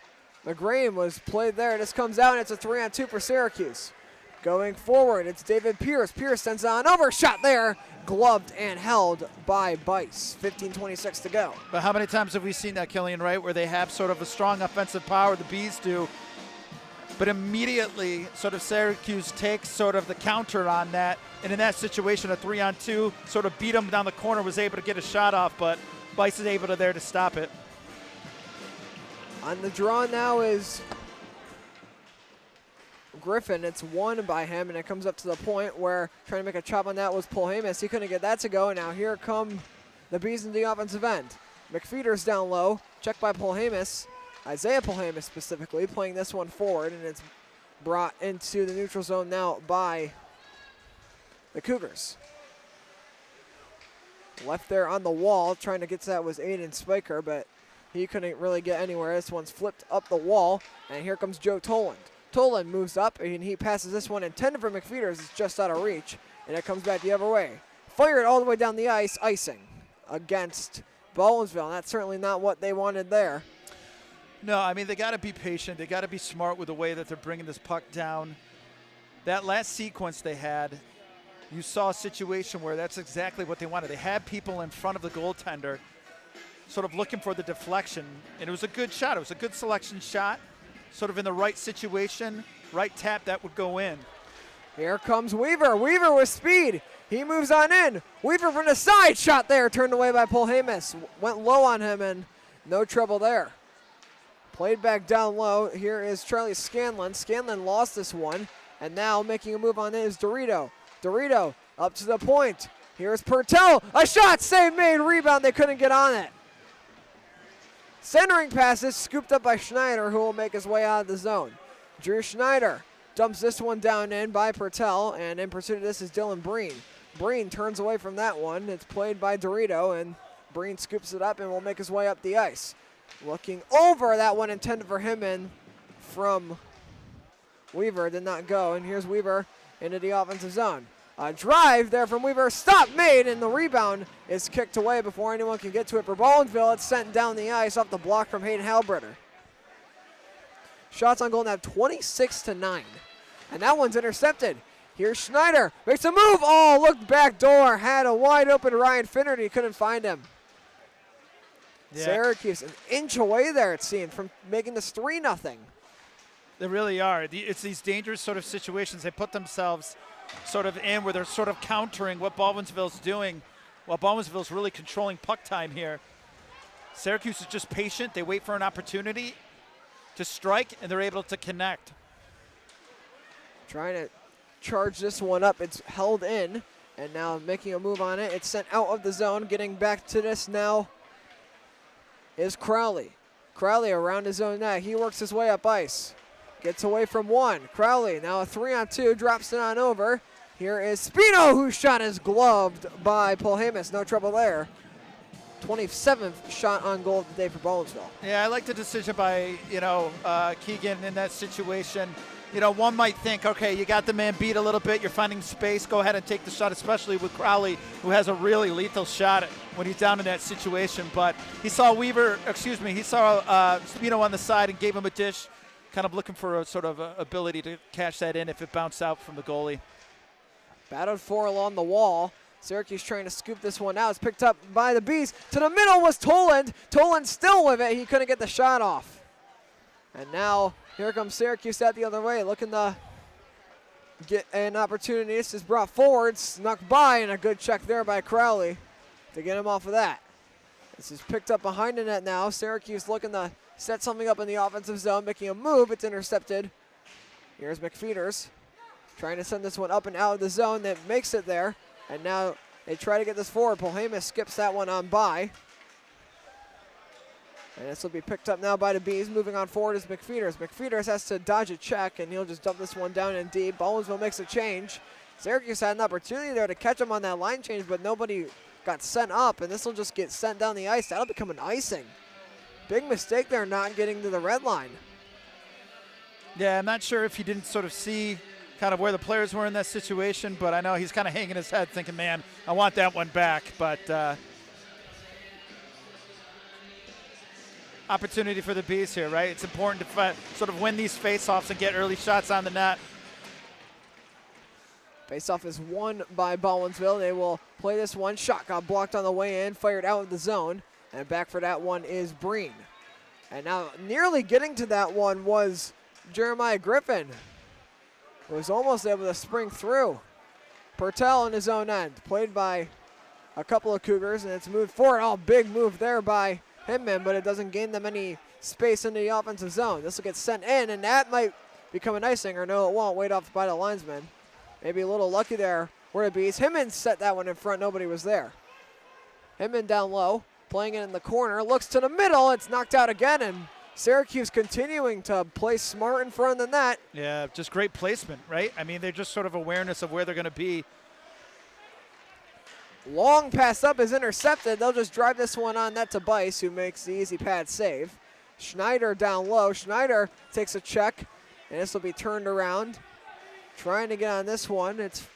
McGrain was played there. This comes out, and it's a 3-on-2 for Syracuse. Going forward, it's David Pierce. Pierce sends it on over. Shot there. Gloved and held by Bice. 15:26 to go. But how many times have we seen that, Killian, right, where they have sort of a strong offensive power, the Bees do, but immediately sort of Syracuse takes sort of the counter on that. And in that situation, a 3-on-2 sort of beat him down the corner, was able to get a shot off, but Bice is able to there to stop it. On the draw now is Griffin. It's won by him, and it comes up to the point where trying to make a chop on that was Polhamus. He couldn't get that to go, and now here come the Bees in the offensive end. McFeeder's down low, checked by Polhamus. Isaiah Polhamus specifically playing this one forward, and it's brought into the neutral zone now by the Cougars. Left there on the wall, trying to get to that was Aiden Spiker, but he couldn't really get anywhere. This one's flipped up the wall, and here comes Joe Toland. Toland moves up, and he passes this one intended for McFeeder's. It's just out of reach, and it comes back the other way. Fired all the way down the ice, icing against Baldwinsville, and that's certainly not what they wanted there. No, I mean, they got to be patient. They got to be smart with the way that they're bringing this puck down. That last sequence they had, you saw a situation where that's exactly what they wanted. They had people in front of the goaltender sort of looking for the deflection, and it was a good shot. It was a good selection shot, sort of in the right situation, right tap, that would go in. Here comes Weaver. Weaver with speed. He moves on in. Weaver from the side, shot there, turned away by Polhamus. Went low on him, and no trouble there. Played back down low. Here is Charlie Scanlon. Scanlon lost this one, and now making a move on in is Dorito. Dorito up to the point. Here's Pertel. A shot, save made, rebound. They couldn't get on it. Centering passes scooped up by Schneider, who will make his way out of the zone. Drew Schneider dumps this one down in by Pertel, and in pursuit of this is Dylan Breen. Breen turns away from that one. It's played by Dorito, and Breen scoops it up and will make his way up the ice. Looking over, that one intended for him and from Weaver, did not go, and here's Weaver into the offensive zone. A drive there from Weaver, stop made, and the rebound is kicked away before anyone can get to it for Baldwinsville. It's sent down the ice off the block from Hayden Halbritter. Shots on goal now 26-9, and that one's intercepted. Here's Schneider, makes a move, oh, looked back door, had a wide open Ryan Finnerty, couldn't find him. Yeah. Syracuse an inch away there, it seemed, from making this 3-0. They really are. It's these dangerous sort of situations they put themselves sort of in, where they're sort of countering what Baldwinsville's doing, while Baldwinsville's really controlling puck time here. Syracuse is just patient. They wait for an opportunity to strike, and they're able to connect. Trying to charge this one up. It's held in, and now making a move on it. It's sent out of the zone. Getting back to this now is Crowley. Crowley around his own net. He works his way up ice. Gets away from one. Crowley now a 3-on-2, drops it on over. Here is Spino, whose shot is gloved by Polhamus. No trouble there. 27th shot on goal of the day for Baldwinsville. Yeah, I like the decision by, Keegan in that situation. One might think, okay, you got the man beat a little bit, you're finding space, go ahead and take the shot, especially with Crowley, who has a really lethal shot when he's down in that situation. But he saw Spino on the side and gave him a dish, kind of looking for a sort of ability to catch that in if it bounced out from the goalie. Battled for along the wall. Syracuse trying to scoop this one out. It's picked up by the Bees. To the middle was Toland. Toland still with it. He couldn't get the shot off. And now here comes Syracuse out the other way, looking to get an opportunity. This is brought forward, snuck by, and a good check there by Crowley to get him off of that. This is picked up behind the net now. Syracuse looking to set something up in the offensive zone, making a move. It's intercepted. Here's McFeeders trying to send this one up and out of the zone. That makes it there. And now they try to get this forward. Polhamus skips that one on by. And this will be picked up now by the Bees. Moving on forward is McFeeders. McFeeders has to dodge a check, and he'll just dump this one down in deep. Baldwinsville makes a change. Syracuse had an opportunity there to catch him on that line change, but nobody got sent up, and this will just get sent down the ice. That'll become an icing. Big mistake there not getting to the red line. Yeah, I'm not sure if he didn't sort of see kind of where the players were in that situation, but I know he's kind of hanging his head thinking, man, I want that one back. But opportunity for the Bees here, right? It's important to sort of win these face-offs and get early shots on the net. Face-off is won by Baldwinsville. They will play this one. Shot got blocked on the way in, fired out of the zone. And back for that one is Breen. And now nearly getting to that one was Jeremiah Griffin was almost able to spring through. Pertel in his own end, played by a couple of Cougars, and it's moved forward. Oh, big move there by Hinman, but it doesn't gain them any space into the offensive zone. This will get sent in, and that might become an icing, or no, it won't. Wait off by the linesman. Maybe a little lucky there where it beats. Hinman set that one in front. Nobody was there. Hinman down low, playing it in the corner, looks to the middle. It's knocked out again, and Syracuse continuing to play smart in front of the net. Yeah, just great placement, right? I mean, they're just sort of awareness of where they're going to be. Long pass up is intercepted. They'll just drive this one on net to Bice, who makes the easy pad save. Schneider down low. Schneider takes a check, and this will be turned around. Trying to get on this one. It's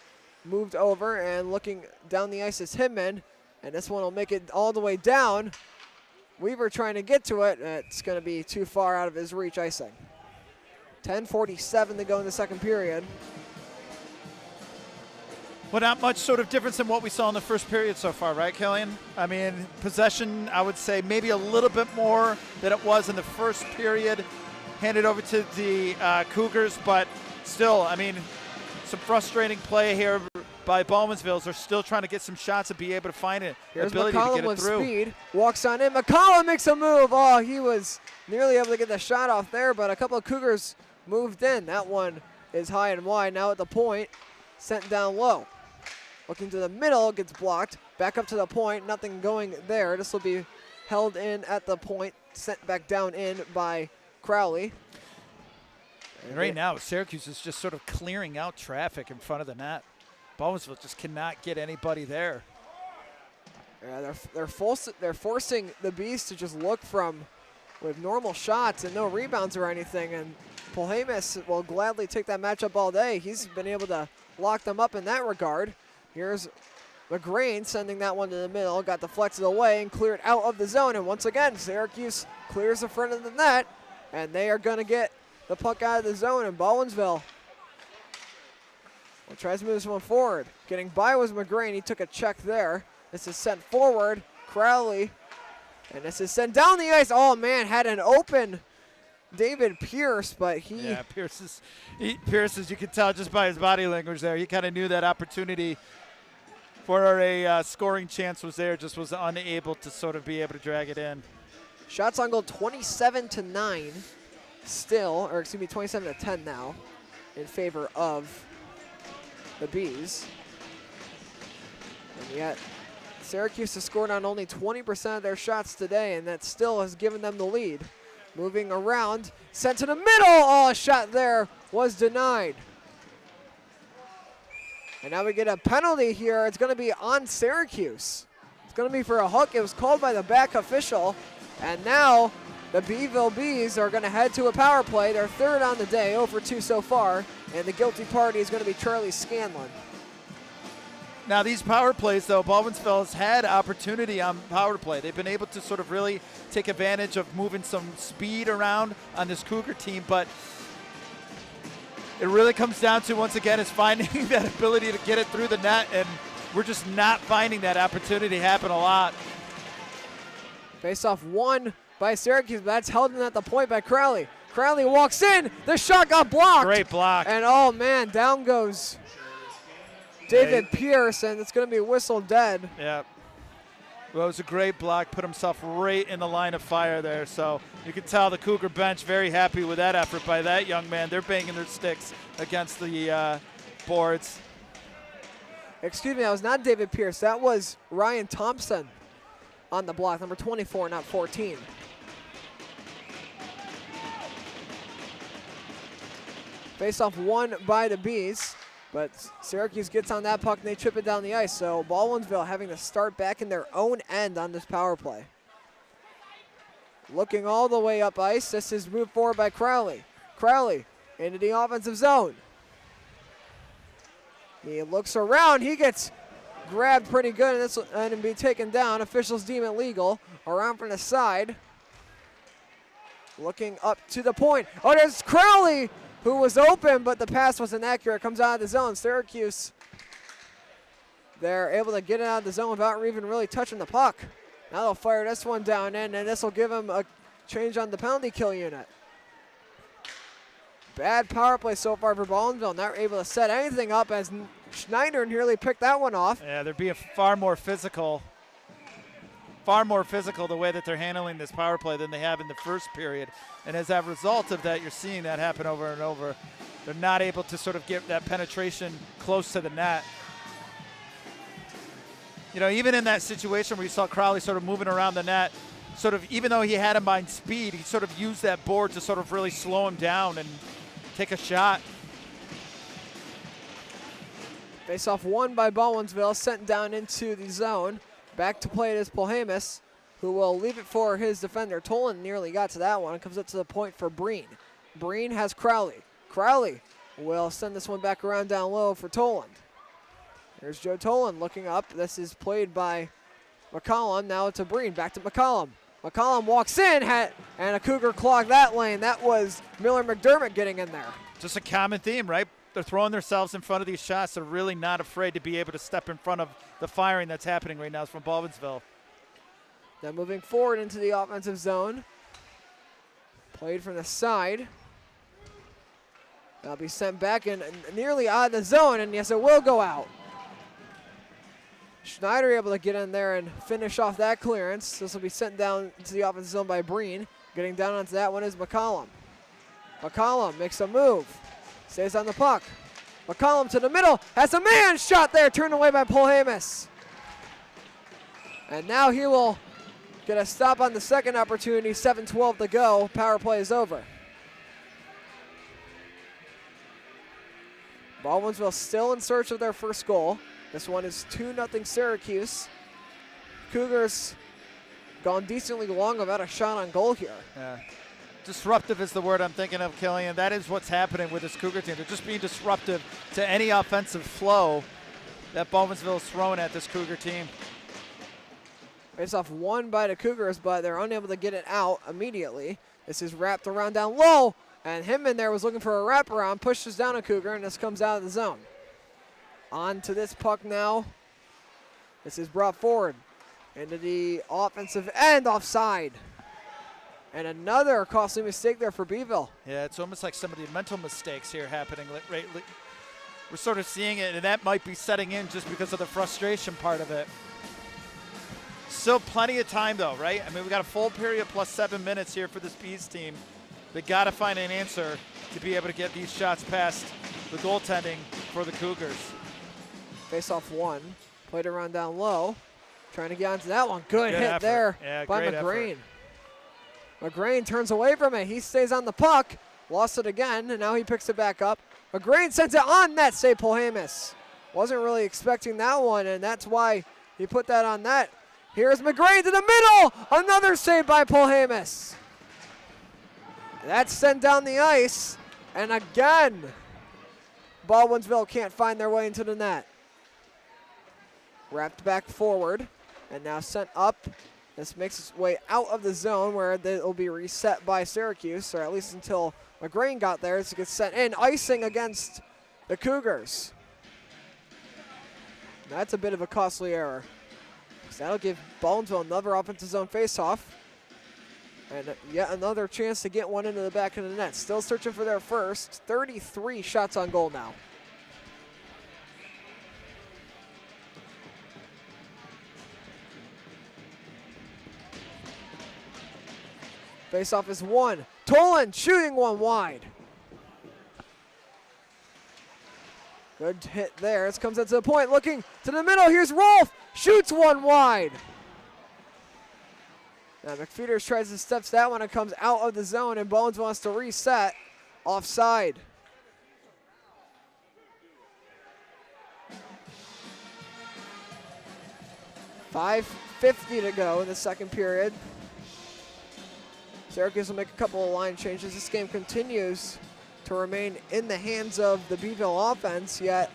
moved over, and looking down the ice is Hinman, and this one will make it all the way down. Weaver trying to get to it. It's going to be too far out of his reach, icing. 10:47 to go in the second period. Well, not much sort of difference than what we saw in the first period so far, right, Killian? I mean, possession, I would say maybe a little bit more than it was in the first period, handed over to the Cougars, but still, I mean, some frustrating play here by Baldwinsville. They're still trying to get some shots and be able to find it. Here's ability McCollum to get it with through. speed, walks on in. McCollum makes a move. Oh, he was nearly able to get the shot off there, but a couple of Cougars moved in. That one is high and wide. Now at the point, sent down low. Looking to the middle, gets blocked. Back up to the point, nothing going there. This will be held in at the point, sent back down in by Crowley. And right now, Syracuse is just sort of clearing out traffic in front of the net. Baldwinsville just cannot get anybody there. Yeah, they're forcing the Bees to just look from with normal shots and no rebounds or anything, and Polhemus will gladly take that matchup all day. He's been able to lock them up in that regard. Here's McGrain sending that one to the middle, got deflected away and cleared out of the zone, and once again, Syracuse clears the front of the net, and they are going to get the puck out of the zone, and Baldwinsville tries to move this one forward. Getting by was McGrain. He took a check there. This is sent forward. Crowley. And this is sent down the ice. Oh, man, had an open David Pierce, but he... Yeah, Pierce, as you can tell just by his body language there, he kind of knew that opportunity for a scoring chance was there, just was unable to sort of be able to drag it in. Shots on goal 27-9 still, or excuse me, 27-10 now in favor of the Bees. And yet, Syracuse has scored on only 20% of their shots today, and that still has given them the lead. Moving around, sent to the middle. Oh, a shot there was denied. And now we get a penalty here. It's going to be on Syracuse. It's going to be for a hook. It was called by the back official. And now the Beeville Bees are going to head to a power play. They're third on the day, 0 for 2 so far. And the guilty party is going to be Charlie Scanlon. Now these power plays, though, Baldwinsville has had opportunity on power play. They've been able to sort of really take advantage of moving some speed around on this Cougar team, but it really comes down to, once again, is finding that ability to get it through the net, and we're just not finding that opportunity happen a lot. Face-off won by Syracuse, but that's held in at the point by Crowley. Crowley walks in. The shot got blocked. Great block. And, oh, man, down goes David Pierce, and it's going to be whistled dead. Yeah. Well, it was a great block. Put himself right in the line of fire there. So you can tell the Cougar bench very happy with that effort by that young man. They're banging their sticks against the boards. Excuse me, that was not David Pierce. That was Ryan Thompson on the block, number 24, not 14. Face-off won by the Bees, but Syracuse gets on that puck and they chip it down the ice. So Baldwinsville having to start back in their own end on this power play. Looking all the way up ice, this is moved forward by Crowley. Crowley into the offensive zone. He looks around, he gets grabbed pretty good, and this will be taken down. Officials deem it legal. Around from the side. Looking up to the point. Oh, there's Crowley, who was open, but the pass was inaccurate. Comes out of the zone. Syracuse, they're able to get it out of the zone without even really touching the puck. Now they'll fire this one down in, and this will give them a change on the penalty kill unit. Bad power play so far for Baldwinsville. Not able to set anything up as Schneider nearly picked that one off. Yeah, they're being far more physical the way that they're handling this power play than they have in the first period. And as a result of that, you're seeing that happen over and over. They're not able to sort of get that penetration close to the net. You know, even in that situation where you saw Crowley sort of moving around the net, sort of, even though he had him by speed, he sort of used that board to sort of really slow him down and take a shot. Face-off won by Baldwinsville, sent down into the zone. Back to play it is Polhamus, who will leave it for his defender. Tolan nearly got to that one. It comes up to the point for Breen. Breen has Crowley. Crowley will send this one back around down low for Toland. Here's Joe Toland looking up. This is played by McCollum. Now to Breen. Back to McCollum. McCollum walks in, and a Cougar clogged that lane. That was Miller McDermott getting in there. Just a common theme, right? They're throwing themselves in front of these shots. They're really not afraid to be able to step in front of the firing that's happening right now from Baldwinsville. Now moving forward into the offensive zone. Played from the side. That'll be sent back in nearly out of the zone, and yes, it will go out. Schneider able to get in there and finish off that clearance. This will be sent down into the offensive zone by Breen. Getting down onto that one is McCollum. McCollum makes a move. Stays on the puck. McCollum to the middle. Has a man shot there. Turned away by Polhamus. And now he will get a stop on the second opportunity. 7:12 to go. Power play is over. Baldwinsville still in search of their first goal. This one is 2-0 Syracuse. Cougars gone decently long without a shot on goal here. Yeah. Disruptive is the word I'm thinking of, Killian. That is what's happening with this Cougar team. They're just being disruptive to any offensive flow that Baldwinsville is throwing at this Cougar team. Face-off won by the Cougars, but they're unable to get it out immediately. This is wrapped around down low, and him in there was looking for a wraparound, pushes down a Cougar, and this comes out of the zone. On to this puck now. This is brought forward into the offensive end, offside. And another costly mistake there for Beeville. Yeah, it's almost like some of the mental mistakes here happening. We're sort of seeing it, and that might be setting in just because of the frustration part of it. Still plenty of time, though, right? I mean, we got a full period plus 7 minutes here for this Bees team. They got to find an answer to be able to get these shots past the goaltending for the Cougars. Face-off one. Played around down low. Trying to get onto that one. Good hit effort there by great McGrain. effort. McGrain turns away from it. He stays on the puck. Lost it again, and now he picks it back up. McGrain sends it on net, save Polhamus. Wasn't really expecting that one, and that's why he put that on net. Here's McGrain to the middle. Another save by Polhamus. That's sent down the ice, and again, Baldwinsville can't find their way into the net. Wrapped back forward, and now sent up. This makes its way out of the zone where it will be reset by Syracuse, or at least until McGrain got there. This gets sent in, icing against the Cougars. That's a bit of a costly error. So that'll give Baldwinsville another offensive zone faceoff. And yet another chance to get one into the back of the net. Still searching for their first. 33 shots on goal now. Faceoff is won. Tolan shooting one wide. Good hit there. This comes out to the point. Looking to the middle. Here's Rolf. Shoots one wide. Now McFeeters tries to step that one and comes out of the zone, and Bones wants to reset. Offside. .550 to go in the second period. Syracuse will make a couple of line changes. This game continues to remain in the hands of the Beeville offense, yet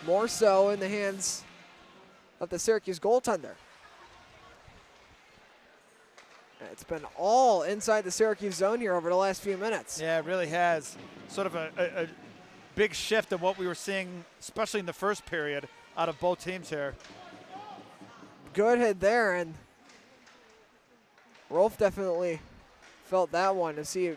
more so in the hands of the Syracuse goaltender. It's been all inside the Syracuse zone here over the last few minutes. Yeah, it really has. Sort of a big shift in what we were seeing, especially in the first period, out of both teams here. Good hit there, and Rolf definitely felt that one to see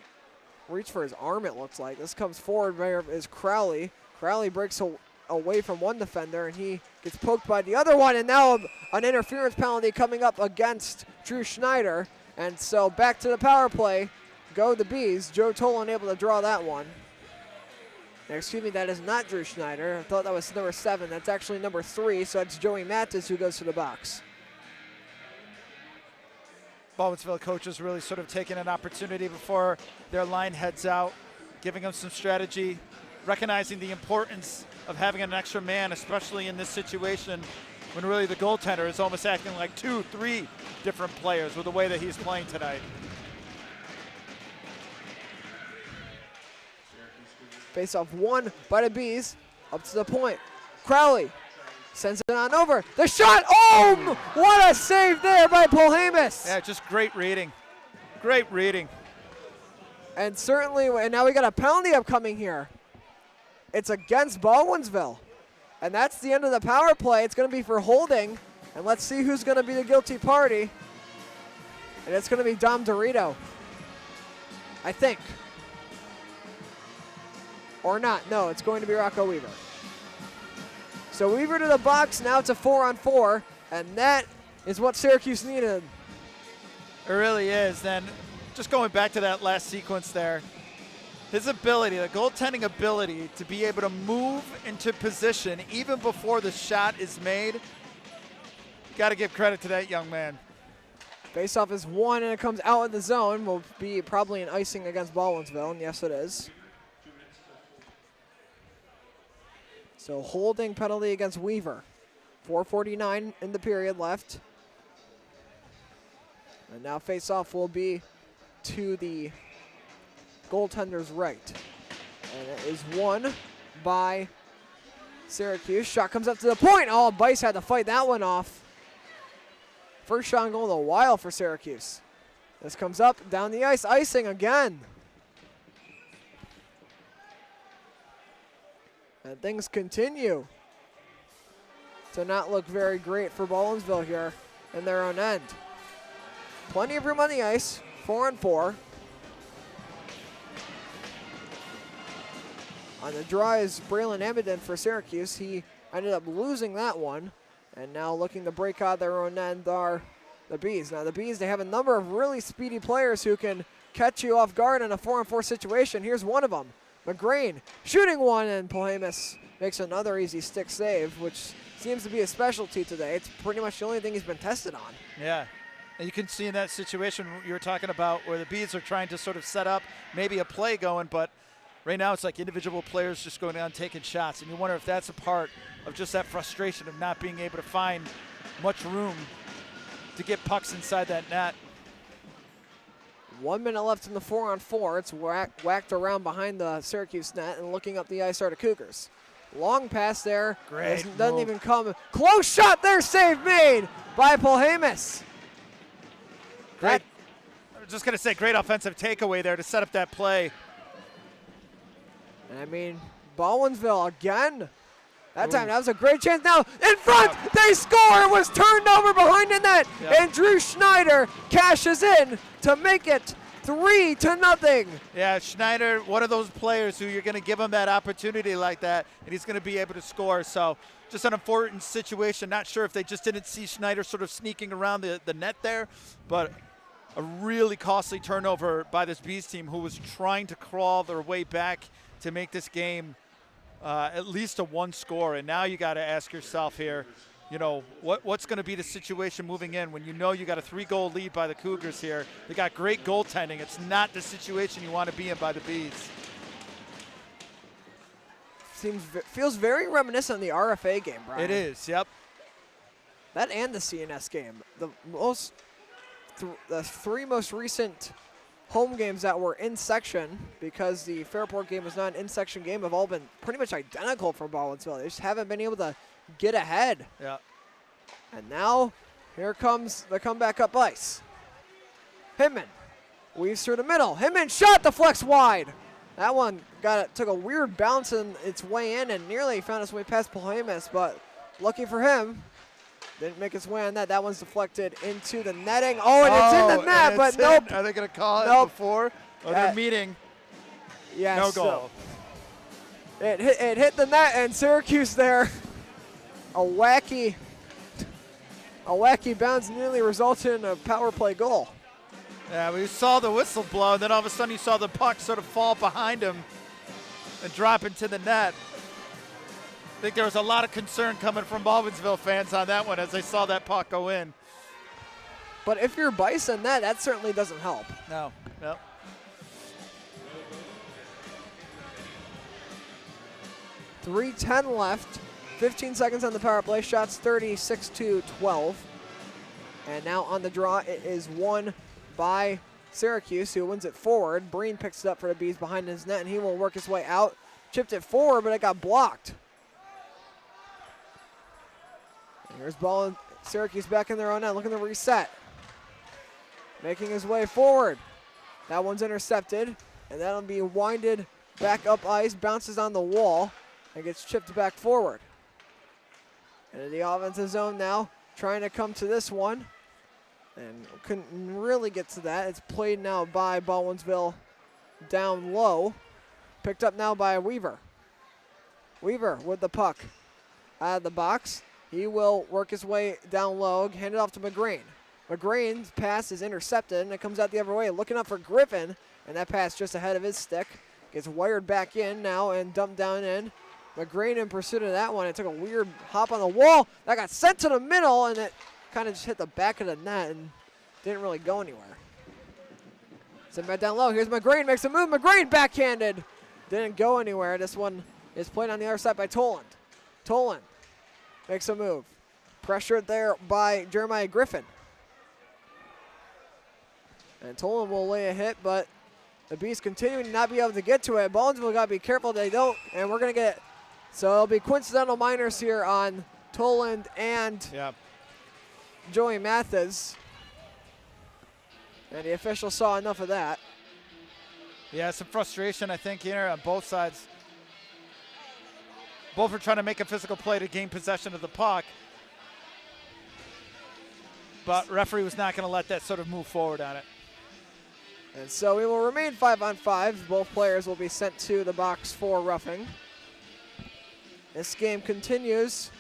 reach for his arm, it looks like. This comes forward where is Crowley. Crowley breaks away from one defender, and he gets poked by the other one, and now an interference penalty coming up against Drew Schneider. And so back to the power play. Go the Bees. Joe Tolan able to draw that one. Excuse me, that is not Drew Schneider. I thought that was number 7. That's actually number 3, so it's Joey Mattis who goes to the box. Baldwinsville coaches really sort of taking an opportunity before their line heads out, giving them some strategy, recognizing the importance of having an extra man, especially in this situation when really the goaltender is almost acting like 2-3 different players with the way that he's playing tonight. Face-off won by the Bees. Up to the point. Crowley sends it on over. The shot! Oh! What a save there by Polhamus! Yeah, just great reading. Great reading. And certainly, and now we got a penalty upcoming here. It's against Baldwinsville. And that's the end of the power play. It's going to be for holding. And let's see who's going to be the guilty party. And it's going to be Dom Dorito. I think. Or not. No, it's going to be Rocco Weaver. So Weaver to the box. Now it's a 4-on-4. And that is what Syracuse needed. It really is. Then just going back to that last sequence there, his ability, the goaltending ability to be able to move into position even before the shot is made, got to give credit to that young man. Faceoff is won, and it comes out of the zone. Will be probably an icing against Baldwinsville, and yes, it is. So holding penalty against Weaver. 4:49 in the period left. And now faceoff will be to the goaltender's right. And it is won by Syracuse. Shot comes up to the point. Oh, Bice had to fight that one off. First shot goal in a while for Syracuse. This comes up, down the ice, icing again. And things continue to not look very great for Baldwinsville here in their own end. Plenty of room on the ice, 4-on-4. On the draw is Braylon Amidon for Syracuse. He ended up losing that one. And now looking to break out their own end are the Bees. Now the Bees, they have a number of really speedy players who can catch you off guard in a 4-on-4 situation. Here's one of them. McGrain shooting one, and Polhamus makes another easy stick save, which seems to be a specialty today. It's pretty much the only thing he's been tested on. Yeah. And you can see in that situation you were talking about where the Bees are trying to sort of set up maybe a play going, but right now it's like individual players just going down taking shots, and you wonder if that's a part of just that frustration of not being able to find much room to get pucks inside that net. 1 minute left in the 4-on-4. It's whacked around behind the Syracuse net, and looking up the ice are the Cougars. Long pass there. Great doesn't move. even come. Close shot there, save made by Polhamus. Great. I was just going to say, great offensive takeaway there to set up that play. I mean, Baldwinsville again. That time, that was a great chance. Now, in front, they score. It was turned over behind the net. Yep. And Drew Schneider cashes in to make it 3-0. Yeah, Schneider, one of those players who you're going to give him that opportunity like that, and he's going to be able to score. So just an important situation. Not sure if they just didn't see Schneider sort of sneaking around the net there, but a really costly turnover by this Bees team who was trying to crawl their way back to make this game at least a 1 score. And now you got to ask yourself here, you know, what's going to be the situation moving in when you know you got a 3-goal lead by the Cougars here. They got great goaltending. It's not the situation you want to be in by the Bees. Feels very reminiscent of the RFA game, Brian. It is, yep. That and the CNS game. The 3 most recent home games that were in section, because the Fairport game was not an in-section game, have all been pretty much identical for Baldwinsville. They just haven't been able to get ahead. Yeah. And now, here comes the comeback up ice. Hinman weaves through the middle. Hinman shot, deflects wide. That one took a weird bounce in its way in and nearly found its way past Polhamus, but lucky for him, didn't make its way on that. That one's deflected into the netting. Oh, and it's in the net, but nope. Are they going to call it Nope. before? Or they're meeting. Yeah, No so goal. it hit the net, and Syracuse there, a wacky bounce nearly resulted in a power play goal. Yeah, we saw the whistle blow, and then all of a sudden you saw the puck sort of fall behind him and drop into the net. I think there was a lot of concern coming from Baldwinsville fans on that one as they saw that puck go in. But if you're Bison, that certainly doesn't help. No. 3:10 left, 15 seconds on the power play, shots 36-12. And now on the draw, it is won by Syracuse, who wins it forward. Breen picks it up for the Bees behind his net, and he will work his way out. Chipped it forward, but it got blocked. And here's ball in Syracuse back in their own net, looking to reset. Making his way forward. That one's intercepted, and that'll be winded back up ice, bounces on the wall, and gets chipped back forward. Into the offensive zone now, trying to come to this one, and couldn't really get to that. It's played now by Baldwinsville down low. Picked up now by Weaver. Weaver with the puck out of the box. He will work his way down low, hand it off to McGrane. McGrane's pass is intercepted, and it comes out the other way. Looking up for Griffin, and that pass just ahead of his stick. Gets wired back in now and dumped down in. McGrane in pursuit of that one. It took a weird hop on the wall. That got sent to the middle, and it kind of just hit the back of the net and didn't really go anywhere. Sent back down low. Here's McGrane, makes a move. McGrane backhanded. Didn't go anywhere. This one is played on the other side by Toland. Toland makes a move. Pressured there by Jeremiah Griffin. And Toland will lay a hit, but the Bees continuing to not be able to get to it. Baldwinsville got to be careful they don't, and we're going to get, so it'll be coincidental minors here on Toland and Joey Mathis. And the official saw enough of that. Yeah, some frustration, I think, here on both sides. Both are trying to make a physical play to gain possession of the puck. But referee was not going to let that sort of move forward on it. And so we will remain 5-on-5. Both players will be sent to the box for roughing. This game continues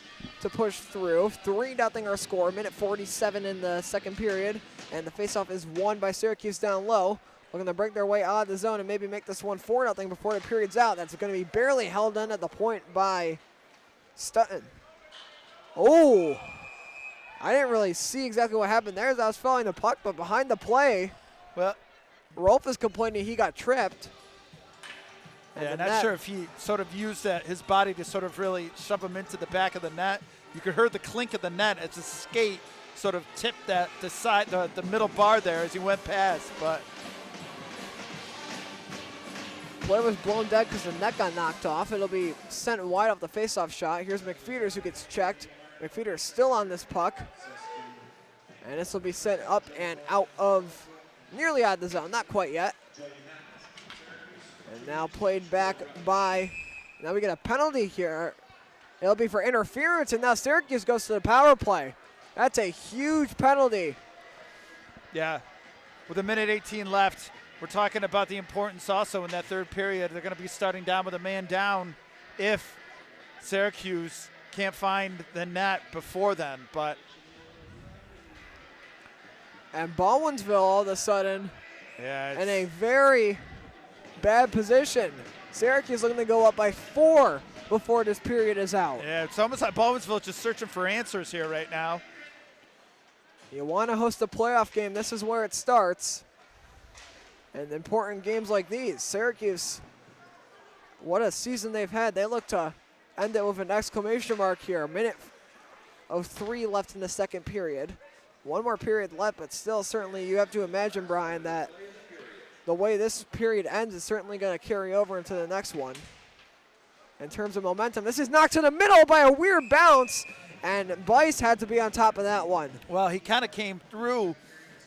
to push through. 3-0 our score. Minute 47 in the second period. And the faceoff is won by Syracuse down low. Looking to break their way out of the zone and maybe make this one 4-0 before the period's out. That's going to be barely held in at the point by Stutton. Oh! I didn't really see exactly what happened there as I was following the puck, but behind the play, Well, Rolf is complaining he got tripped. yeah, not sure if he sort of used his body to sort of really shove him into the back of the net. You could hear the clink of the net as his skate sort of tipped the middle bar there as he went past. But play was blown dead because the net got knocked off. It'll be sent wide off the faceoff shot. Here's McFeeters who gets checked. McFeeters still on this puck. And this will be sent up and out of, nearly out of the zone, not quite yet. And now played back by, now we get a penalty here. It'll be for interference, and now Syracuse goes to the power play. That's a huge penalty. yeah, with a minute 18 left, we're talking about the importance also in that third period. They're going to be starting down with a man down if Syracuse can't find the net before then. But And Baldwinsville all of a sudden yeah, in a very bad position. Syracuse looking to go up by 4 before this period is out. yeah, it's almost like Baldwinsville just searching for answers here right now. You want to host a playoff game, this is where it starts. And important games like these, Syracuse, what a season they've had. They look to end it with an exclamation mark here. A minute of 3 left in the second period. One more period left, but still certainly you have to imagine, Brian, that the way this period ends is certainly going to carry over into the next one. In terms of momentum, this is knocked to the middle by a weird bounce, and Bice had to be on top of that one. Well, he kind of came through.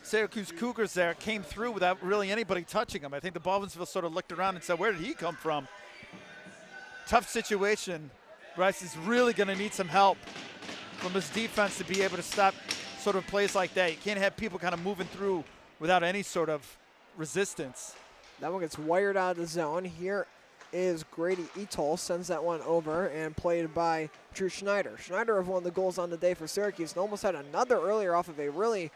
Syracuse Cougars there came through without really anybody touching him. I think the Baldwinsville sort of looked around and said, where did he come from? Tough situation. Bryce is really going to need some help from his defense to be able to stop sort of plays like that. You can't have people kind of moving through without any sort of resistance. That one gets wired out of the zone. Here is Grady Etol, sends that one over and played by Drew Schneider. Schneider have won the goals on the day for Syracuse and almost had another earlier off of a really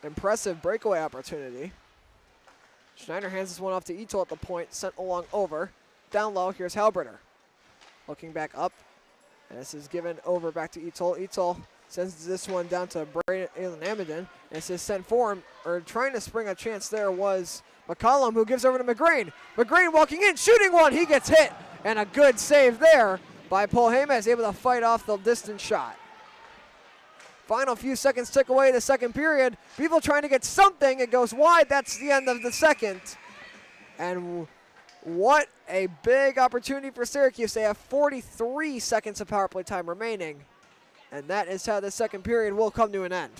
impressive breakaway opportunity. Schneider hands this one off to Etol at the point, sent along over. Down low, here's Halberter. Looking back up, and this is given over back to Etol. Etol sends this one down to Braden Amidon, and this is sent for him, or trying to spring a chance there was McCollum, who gives over to McGrain. McGrain walking in, shooting one, he gets hit, and a good save there by Paul Heyman, able to fight off the distant shot. Final few seconds tick away the second period. People trying to get something, it goes wide, that's the end of the second. And what a big opportunity for Syracuse. They have 43 seconds of power play time remaining, and that is how the second period will come to an end.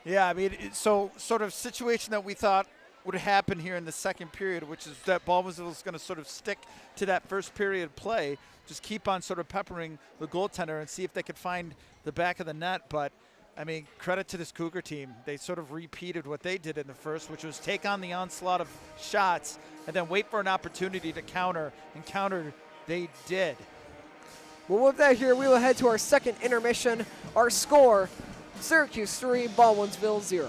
Yeah, I mean, so sort of situation that we thought would happen here in the second period, which is that Baldwinsville is going to sort of stick to that first period play, just keep on sort of peppering the goaltender and see if they could find the back of the net. But, I mean, credit to this Cougar team. They sort of repeated what they did in the first, which was take on the onslaught of shots and then wait for an opportunity to counter, and counter they did. Well, with that here, we will head to our second intermission. Our score, Syracuse 3, Baldwinsville 0.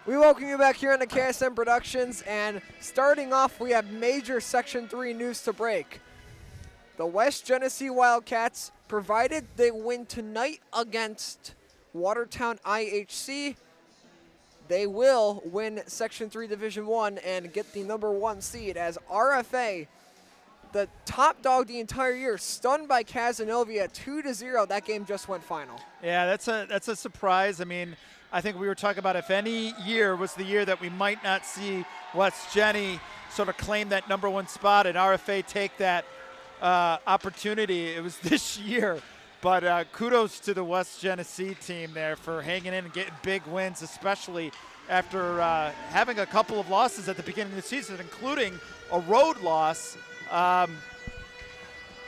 We welcome you back here on the KSM Productions, and starting off, we have major Section 3 news to break. The West Genesee Wildcats, provided they win tonight against Watertown IHC, they will win Section 3 Division 1 and get the #1 seed, as RFA, the top dog the entire year, stunned by Casanova 2-0. That game just went final. Yeah, that's a surprise. I mean, I think we were talking about if any year was the year that we might not see West Jenny sort of claim that #1 spot and RFA take that opportunity, it was this year. But kudos to the West Genesee team there for hanging in and getting big wins, especially after having a couple of losses at the beginning of the season, including a road loss.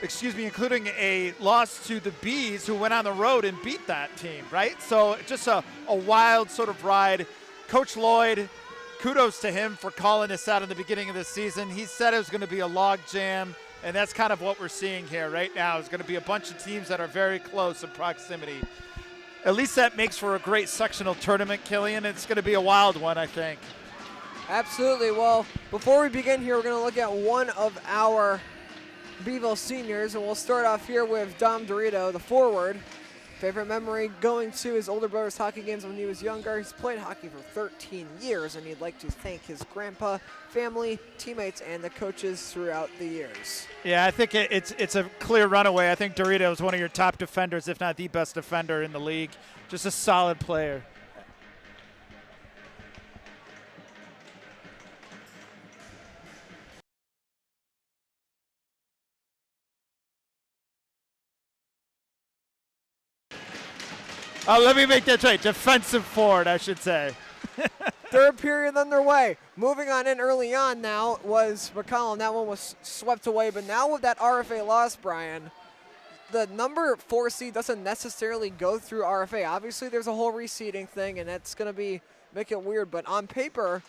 Including a loss to the Bees, who went on the road and beat that team, right? So just a wild sort of ride. Coach Lloyd, kudos to him for calling this out in the beginning of the season. He said it was going to be a log jam, and that's kind of what we're seeing here right now. It's going to be a bunch of teams that are very close in proximity. At least that makes for a great sectional tournament, Killian. It's going to be a wild one, I think. Absolutely. Well, before we begin here, we're going to look at one of our Beeville seniors, and we'll start off here with Dom Dorito, the forward. Favorite memory going to his older brother's hockey games when he was younger. He's played hockey for 13 years, and he'd like to thank his grandpa, family, teammates, and the coaches throughout the years. Yeah, I think it's a clear runaway. I think Dorito is one of your top defenders, if not the best defender in the league. Just a solid player. Let me make that right. Defensive forward, I should say. Third period underway. Moving on in early on now was McCollum. That one was swept away. But now with that RFA loss, Brian, the #4 seed doesn't necessarily go through RFA. Obviously, there's a whole reseeding thing, and that's going to make it weird. But on paper,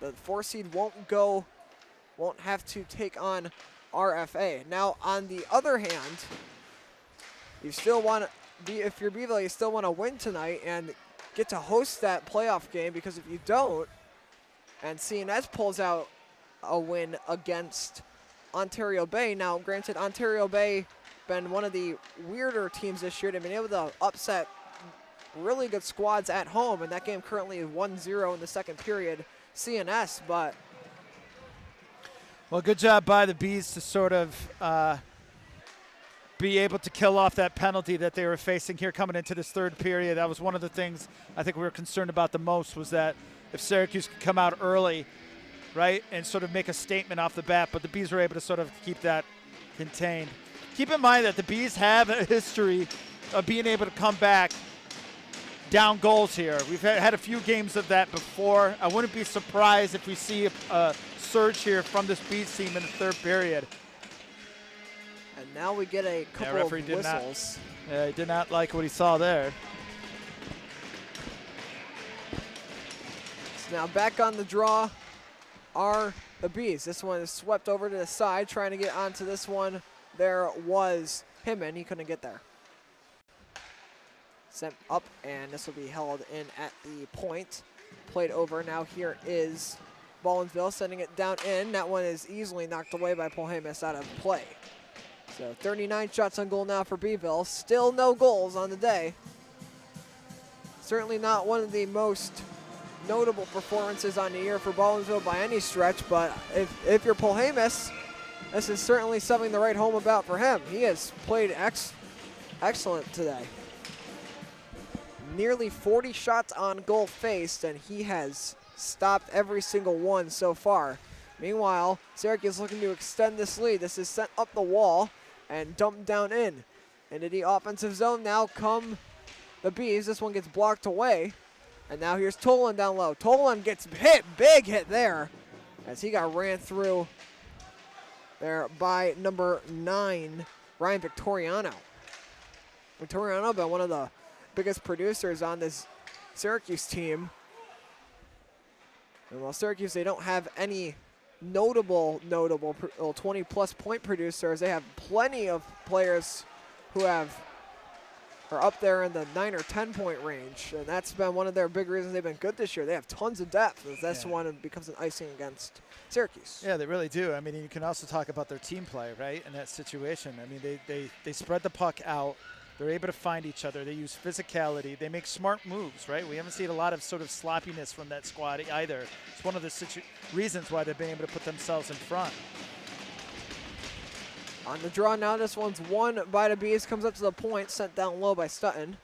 the 4 seed won't have to take on RFA. Now, on the other hand, you still want to if you're Beeville, you still want to win tonight and get to host that playoff game, because if you don't, and CNS pulls out a win against Ontario Bay. Now, granted, Ontario Bay been one of the weirder teams this year. They've been able to upset really good squads at home, and that game currently is 1-0 in the second period, CNS, but. Well, good job by the Bees to sort of be able to kill off that penalty that they were facing here coming into this third period. That was one of the things I think we were concerned about the most, was that if Syracuse could come out early, right, and sort of make a statement off the bat, but the Bees were able to sort of keep that contained. Keep in mind that the Bees have a history of being able to come back down goals here. We've had a few games of that before. I wouldn't be surprised if we see a surge here from this Bees team in the third period. And now we get a couple of whistles. He did not like what he saw there. So now back on the draw are the Bees. This one is swept over to the side, trying to get onto this one. There was Himman. He couldn't get there. Sent up, and this will be held in at the point. Played over. Now here is Baldwinsville sending it down in. That one is easily knocked away by Polhemus out of play. So 39 shots on goal now for Beeville. Still no goals on the day. Certainly not one of the most notable performances on the year for Baldwinsville by any stretch, but if you're Polhemus, this is certainly something to write home about for him. He has played excellent today. Nearly 40 shots on goal faced, and he has stopped every single one so far. Meanwhile, Syracuse looking to extend this lead. This is sent up the wall and dumped down in. Into the offensive zone now come the Bees. This one gets blocked away. And now here's Tolan down low. Tolan gets hit, big hit there, as he got ran through there by #9, Ryan Victoriano. Victoriano been one of the biggest producers on this Syracuse team. And while Syracuse, they don't have any notable 20-plus point producers, they have plenty of players who have are up there in the 9 or 10 point range, and that's been one of their big reasons they've been good this year. They have tons of depth, as this one becomes an icing against Syracuse. Yeah, they really do. I mean, you can also talk about their team play, right, in that situation. I mean, they spread the puck out. They're able to find each other. They use physicality. They make smart moves, right? We haven't seen a lot of sort of sloppiness from that squad either. It's one of the reasons why they've been able to put themselves in front. On the draw now, this one's won by the Bees, comes up to the point, sent down low by Stutton.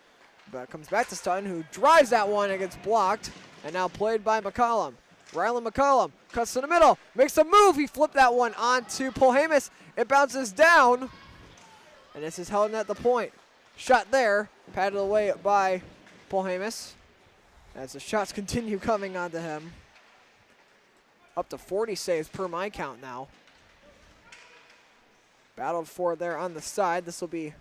But comes back to Stutton, who drives that one and gets blocked. And now played by McCollum. Rylan McCollum cuts to the middle, makes a move. He flipped that one onto Polhamus. It bounces down, and this is held in at the point. Shot there, patted away by Polhamus. As the shots continue coming onto him. Up to 40 saves per my count now. Battled for there on the side. This will be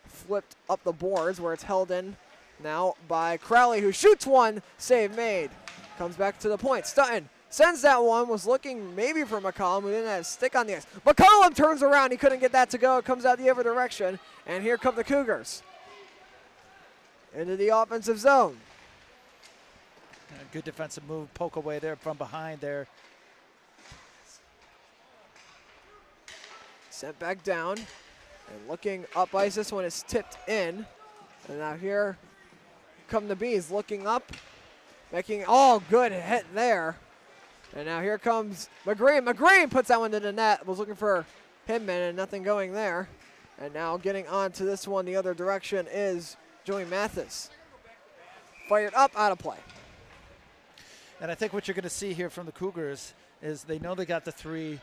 flipped up the boards where it's held in now by Crowley, who shoots one. Save made. Comes back to the point. Stutton sends that one. Was looking maybe for McCollum, who didn't have a stick on the ice. McCollum turns around. He couldn't get that to go. It comes out the other direction. And here come the Cougars into the offensive zone. Good defensive move. Poke away there from behind there. Sent back down. And looking up ice. This one is tipped in. And now here come the Bees looking up. Making good hit there. And now here comes McGreen. McGreen puts that one to the net. Was looking for Hinman and nothing going there. And now getting on to this one the other direction is Joey Mathis. Fired up, out of play. And I think what you're going to see here from the Cougars is they know they got the 3-0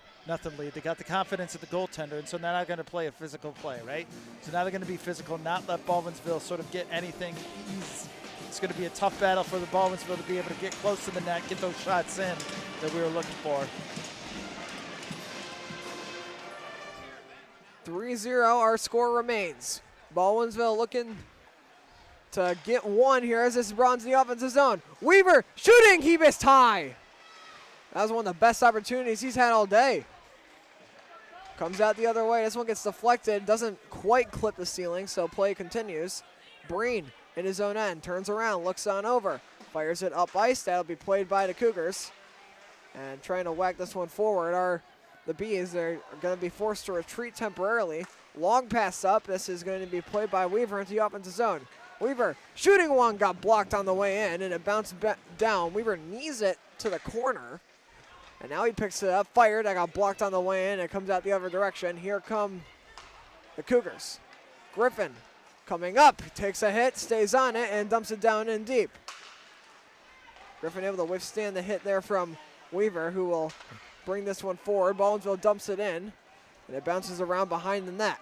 lead. They got the confidence of the goaltender, and so now they're going to play a physical play, right? So now they're going to be physical, not let Baldwinsville sort of get anything easy. It's going to be a tough battle for the Baldwinsville to be able to get close to the net, get those shots in that we were looking for. 3-0, our score remains. Baldwinsville looking to get one here as this is brought into the offensive zone. Weaver shooting, he missed high. That was one of the best opportunities he's had all day. Comes out the other way. This one gets deflected, doesn't quite clip the ceiling, so play continues. Breen in his own end, turns around, looks on over, fires it up ice. That'll be played by the Cougars. And trying to whack this one forward are the Bees. They're going to be forced to retreat temporarily. Long pass up. This is going to be played by Weaver into the offensive zone. Weaver shooting one, got blocked on the way in, and it bounced back down. Weaver knees it to the corner. And now he picks it up, fired. I got blocked on the way in. It comes out the other direction. Here come the Cougars. Griffin coming up, takes a hit, stays on it, and dumps it down in deep. Griffin able to withstand the hit there from Weaver, who will bring this one forward. Baldwinsville dumps it in, and it bounces around behind the net.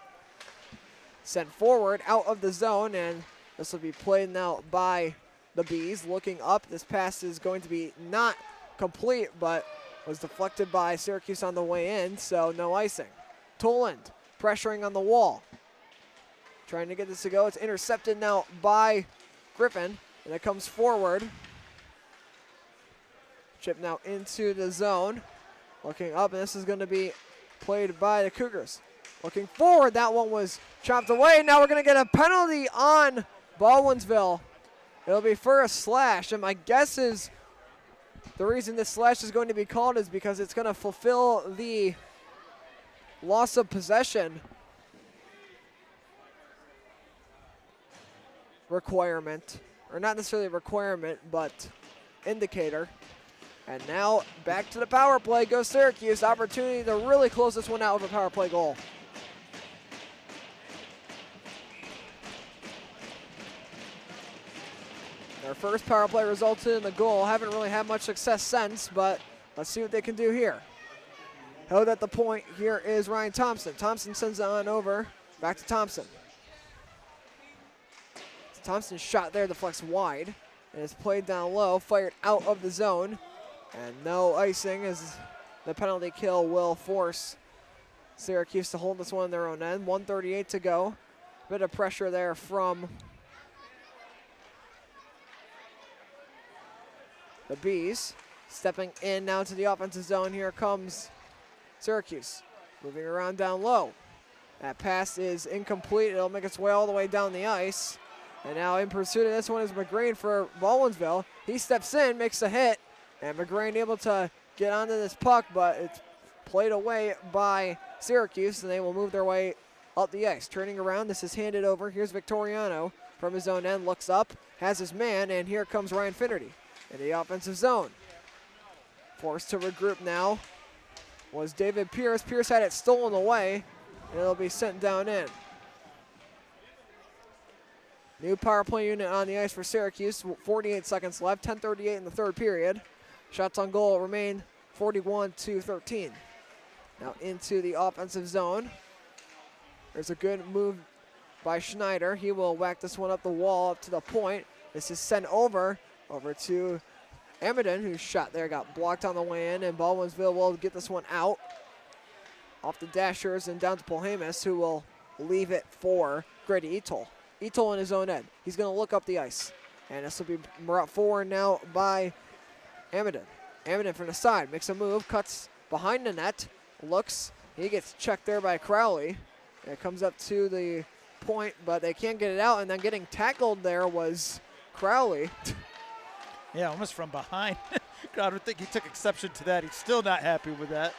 Sent forward out of the zone, and this will be played now by the Bees. Looking up, this pass is going to be not complete, but was deflected by Syracuse on the way in, so no icing. Toland pressuring on the wall. Trying to get this to go. It's intercepted now by Griffin, and it comes forward. Chip now into the zone. Looking up, and this is going to be played by the Cougars. Looking forward, that one was chopped away. Now we're going to get a penalty on Baldwinsville. It'll be for a slash, and my guess is the reason this slash is going to be called is because it's going to fulfill the loss of possession requirement, or not necessarily a requirement, but indicator. And now back to the power play goes Syracuse. Opportunity to really close this one out with a power play goal. Their first power play resulted in a goal. Haven't really had much success since, but let's see what they can do here. Held at the point, here is Ryan Thompson. Thompson sends it on over, back to Thompson. Thompson's shot there deflects wide, and it's played down low, fired out of the zone, and no icing as the penalty kill will force Syracuse to hold this one in their own end. 1:38 to go. Bit of pressure there from the Bees. Stepping in now to the offensive zone. Here comes Syracuse. Moving around down low. That pass is incomplete. It'll make its way all the way down the ice. And now in pursuit of this one is McGrain for Baldwinsville. He steps in, makes a hit, and McGrain able to get onto this puck, but it's played away by Syracuse, and they will move their way up the ice. Turning around, this is handed over. Here's Victoriano from his own end, looks up, has his man, and here comes Ryan Finnerty in the offensive zone. Forced to regroup now was David Pierce. Pierce had it stolen away, and it'll be sent down in. New power play unit on the ice for Syracuse, 48 seconds left, 10:38 in the third period. Shots on goal remain 41-13. Now into the offensive zone. There's a good move by Schneider. He will whack this one up the wall, up to the point. This is sent over to Amidon, whose shot there got blocked on the way in, and Baldwinsville will get this one out. Off the Dashers and down to Polhamus, who will leave it for Grady Etol. Etol in his own end. He's going to look up the ice. And this will be brought forward now by Amidon. Amidon from the side, makes a move, cuts behind the net, looks. He gets checked there by Crowley. And it comes up to the point, but they can't get it out. And then getting tackled there was Crowley. Yeah, almost from behind. I don't think he took exception to that. He's still not happy with that.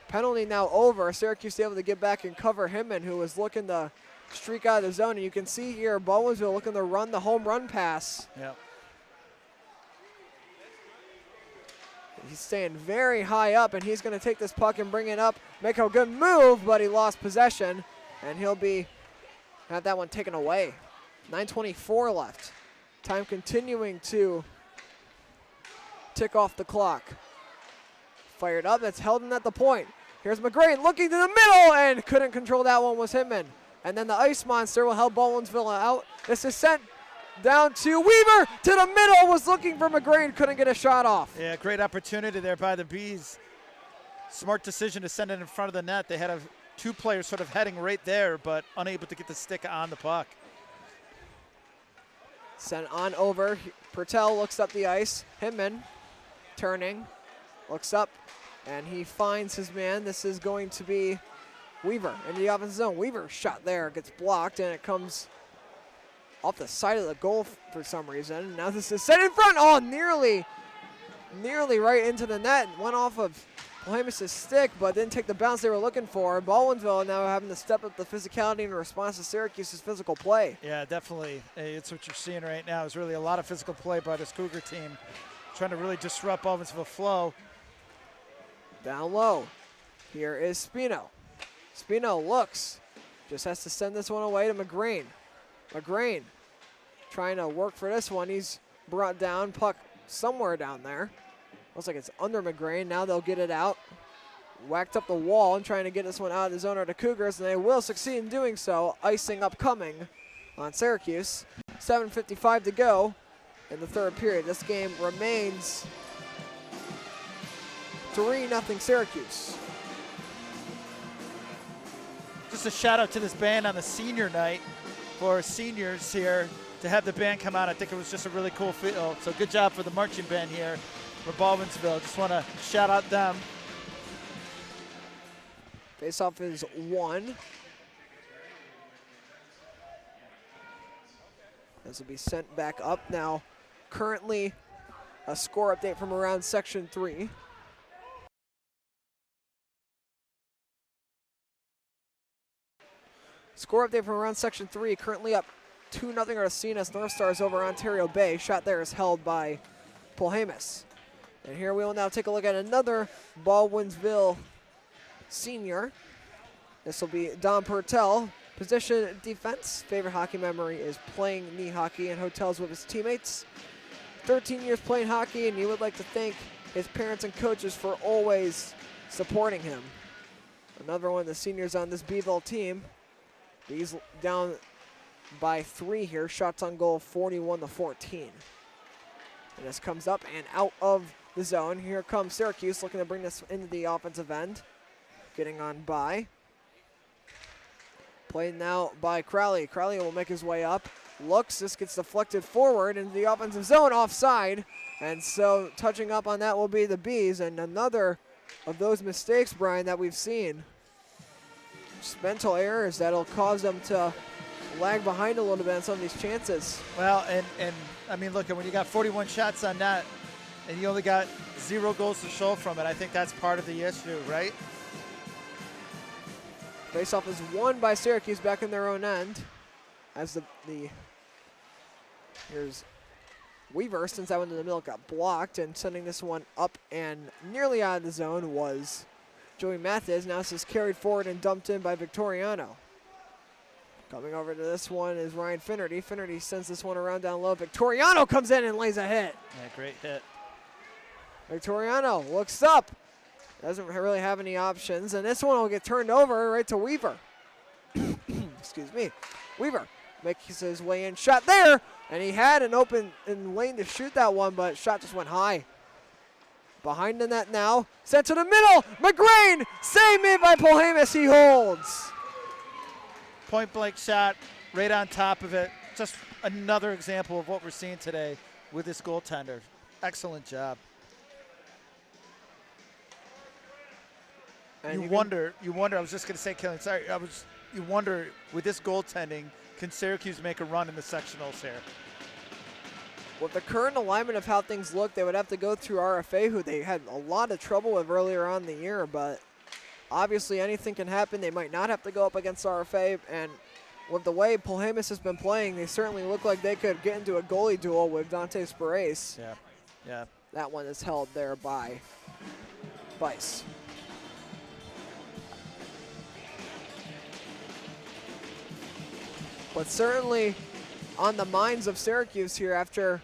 Penalty now over. Syracuse able to get back and cover Hinman, who was looking to streak out of the zone. And you can see here Baldwinsville looking to run the home run pass. Yep. He's staying very high up, and he's going to take this puck and bring it up, make a good move, but he lost possession, and he'll have that one taken away. 9:24 left. Time continuing to tick off the clock. Fired up, that's held in at the point. Here's McGrain looking to the middle, and couldn't control that one, was Hinman. And then the Ice Monster will help Baldwinsville out. This is sent down to Weaver, to the middle, was looking for McGrain, couldn't get a shot off. Yeah, great opportunity there by the Bees. Smart decision to send it in front of the net. They had two players sort of heading right there, but unable to get the stick on the puck. Sent on over. Pertel looks up the ice. Hinman turning, looks up, and he finds his man. This is going to be Weaver in the offensive zone. Weaver's shot there gets blocked, and it comes off the side of the goal for some reason. Now this is set in front. Oh, nearly right into the net. Went off of Polhamus' stick, but didn't take the bounce they were looking for. Baldwinsville now having to step up the physicality in response to Syracuse's physical play. Yeah, definitely. It's what you're seeing right now is really a lot of physical play by this Cougar team, trying to really disrupt Baldwinsville flow. Down low. Here is Spino. Spino looks. Just has to send this one away to McGrain. McGrain trying to work for this one. He's brought down, puck somewhere down there. Looks like it's under McGrain. Now they'll get it out. Whacked up the wall and trying to get this one out of the zone are the Cougars, and they will succeed in doing so. Icing upcoming on Syracuse. 7:55 to go in the third period. This game remains 3-0 Syracuse. Just a shout out to this band on the senior night for seniors here to have the band come out. I think it was just a really cool feel. So good job for the marching band here for Baldwinsville. Just want to shout out them. Face-off is 1. This will be sent back up now. Currently a score update from around Section 3. Score update from around Section 3, currently up 2-0 Racines North Stars over Ontario Bay. Shot there is held by Polhamus. And here we will now take a look at another Baldwinsville senior. This will be Don Pertel. Position defense. Favorite hockey memory is playing knee hockey in hotels with his teammates. 13 years playing hockey, and you would like to thank his parents and coaches for always supporting him. Another one of the seniors on this Beeville team. He's down by 3 here. Shots on goal 41-14. And this comes up and out of the zone. Here comes Syracuse looking to bring this into the offensive end. Getting on by. Played now by Crowley. Crowley will make his way up. Looks, this gets deflected forward into the offensive zone, offside. And so touching up on that will be the Bees. And another of those mistakes, Brian, that we've seen. Just mental errors that'll cause them to lag behind a little bit on some of these chances. Well, and I mean, look, when you got 41 shots on net and you only got 0 goals to show from it, I think that's part of the issue, right? Faceoff is won by Syracuse back in their own end. As here's Weaver, since that one in the middle got blocked, and sending this one up and nearly out of the zone was Joey Mathis. Now this is carried forward and dumped in by Victoriano. Coming over to this one is Ryan Finnerty. Finnerty sends this one around down low. Victoriano comes in and lays a hit. Yeah, great hit. Victoriano looks up. Doesn't really have any options, and this one will get turned over right to Weaver. Excuse me. Weaver makes his way in. Shot there, and he had an open lane to shoot that one, but shot just went high. Behind the net now. Sent to the middle. McGrain. Save made by Polhamus. He holds. Point blank shot right on top of it. Just another example of what we're seeing today with this goaltender. Excellent job. And You wonder, I was just going to say, Killian, sorry, you wonder with this goaltending, can Syracuse make a run in the sectionals here? With the current alignment of how things look, they would have to go through RFA, who they had a lot of trouble with earlier on in the year, but obviously anything can happen. They might not have to go up against RFA, and with the way Polhamus has been playing, they certainly look like they could get into a goalie duel with Dante Spirace. Yeah. That one is held there by Bice. But certainly on the minds of Syracuse here after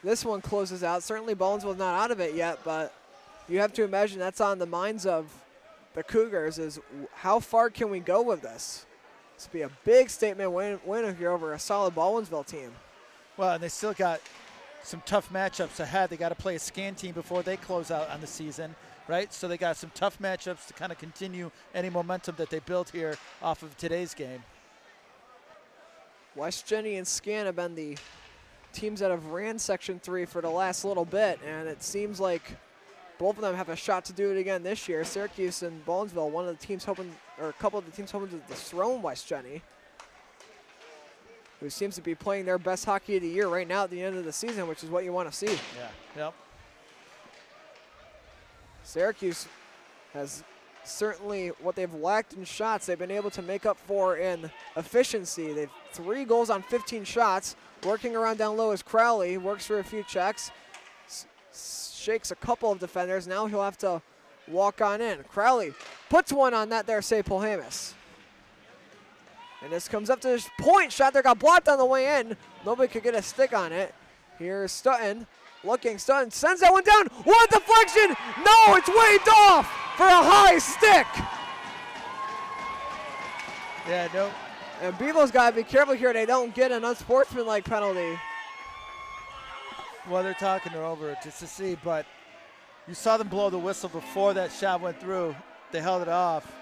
this one closes out. Certainly Baldwinsville's not out of it yet, but you have to imagine that's on the minds of the Cougars is how far can we go with this? This would be a big statement win here over a solid Baldwinsville team. Well, and they still got some tough matchups ahead. They got to play a scan team before they close out on the season, right? So they got some tough matchups to kind of continue any momentum that they built here off of today's game. West Jenny and Scan have been the teams that have ran Section 3 for the last little bit, and it seems like both of them have a shot to do it again this year. Syracuse and Baldwinsville, one of the teams hoping, or a couple of the teams hoping to dethrone West Jenny, who seems to be playing their best hockey of the year right now at the end of the season, which is what you want to see. Yeah, yep. Syracuse has certainly what they've lacked in shots, they've been able to make up for in efficiency. They've 3 goals on 15 shots. Working around down low is Crowley, works for a few checks, shakes a couple of defenders. Now he'll have to walk on in. Crowley puts one on that there, save Polhamus. And this comes up to this point. Shot there got blocked on the way in. Nobody could get a stick on it. Here's Stutton. Looking, Stutton sends that one down. What deflection? No, it's waved off for a high stick. Yeah, no. And Bevo's got to be careful here they don't get an unsportsmanlike penalty. Well, they're talking her over it just to see, but you saw them blow the whistle before that shot went through. They held it off.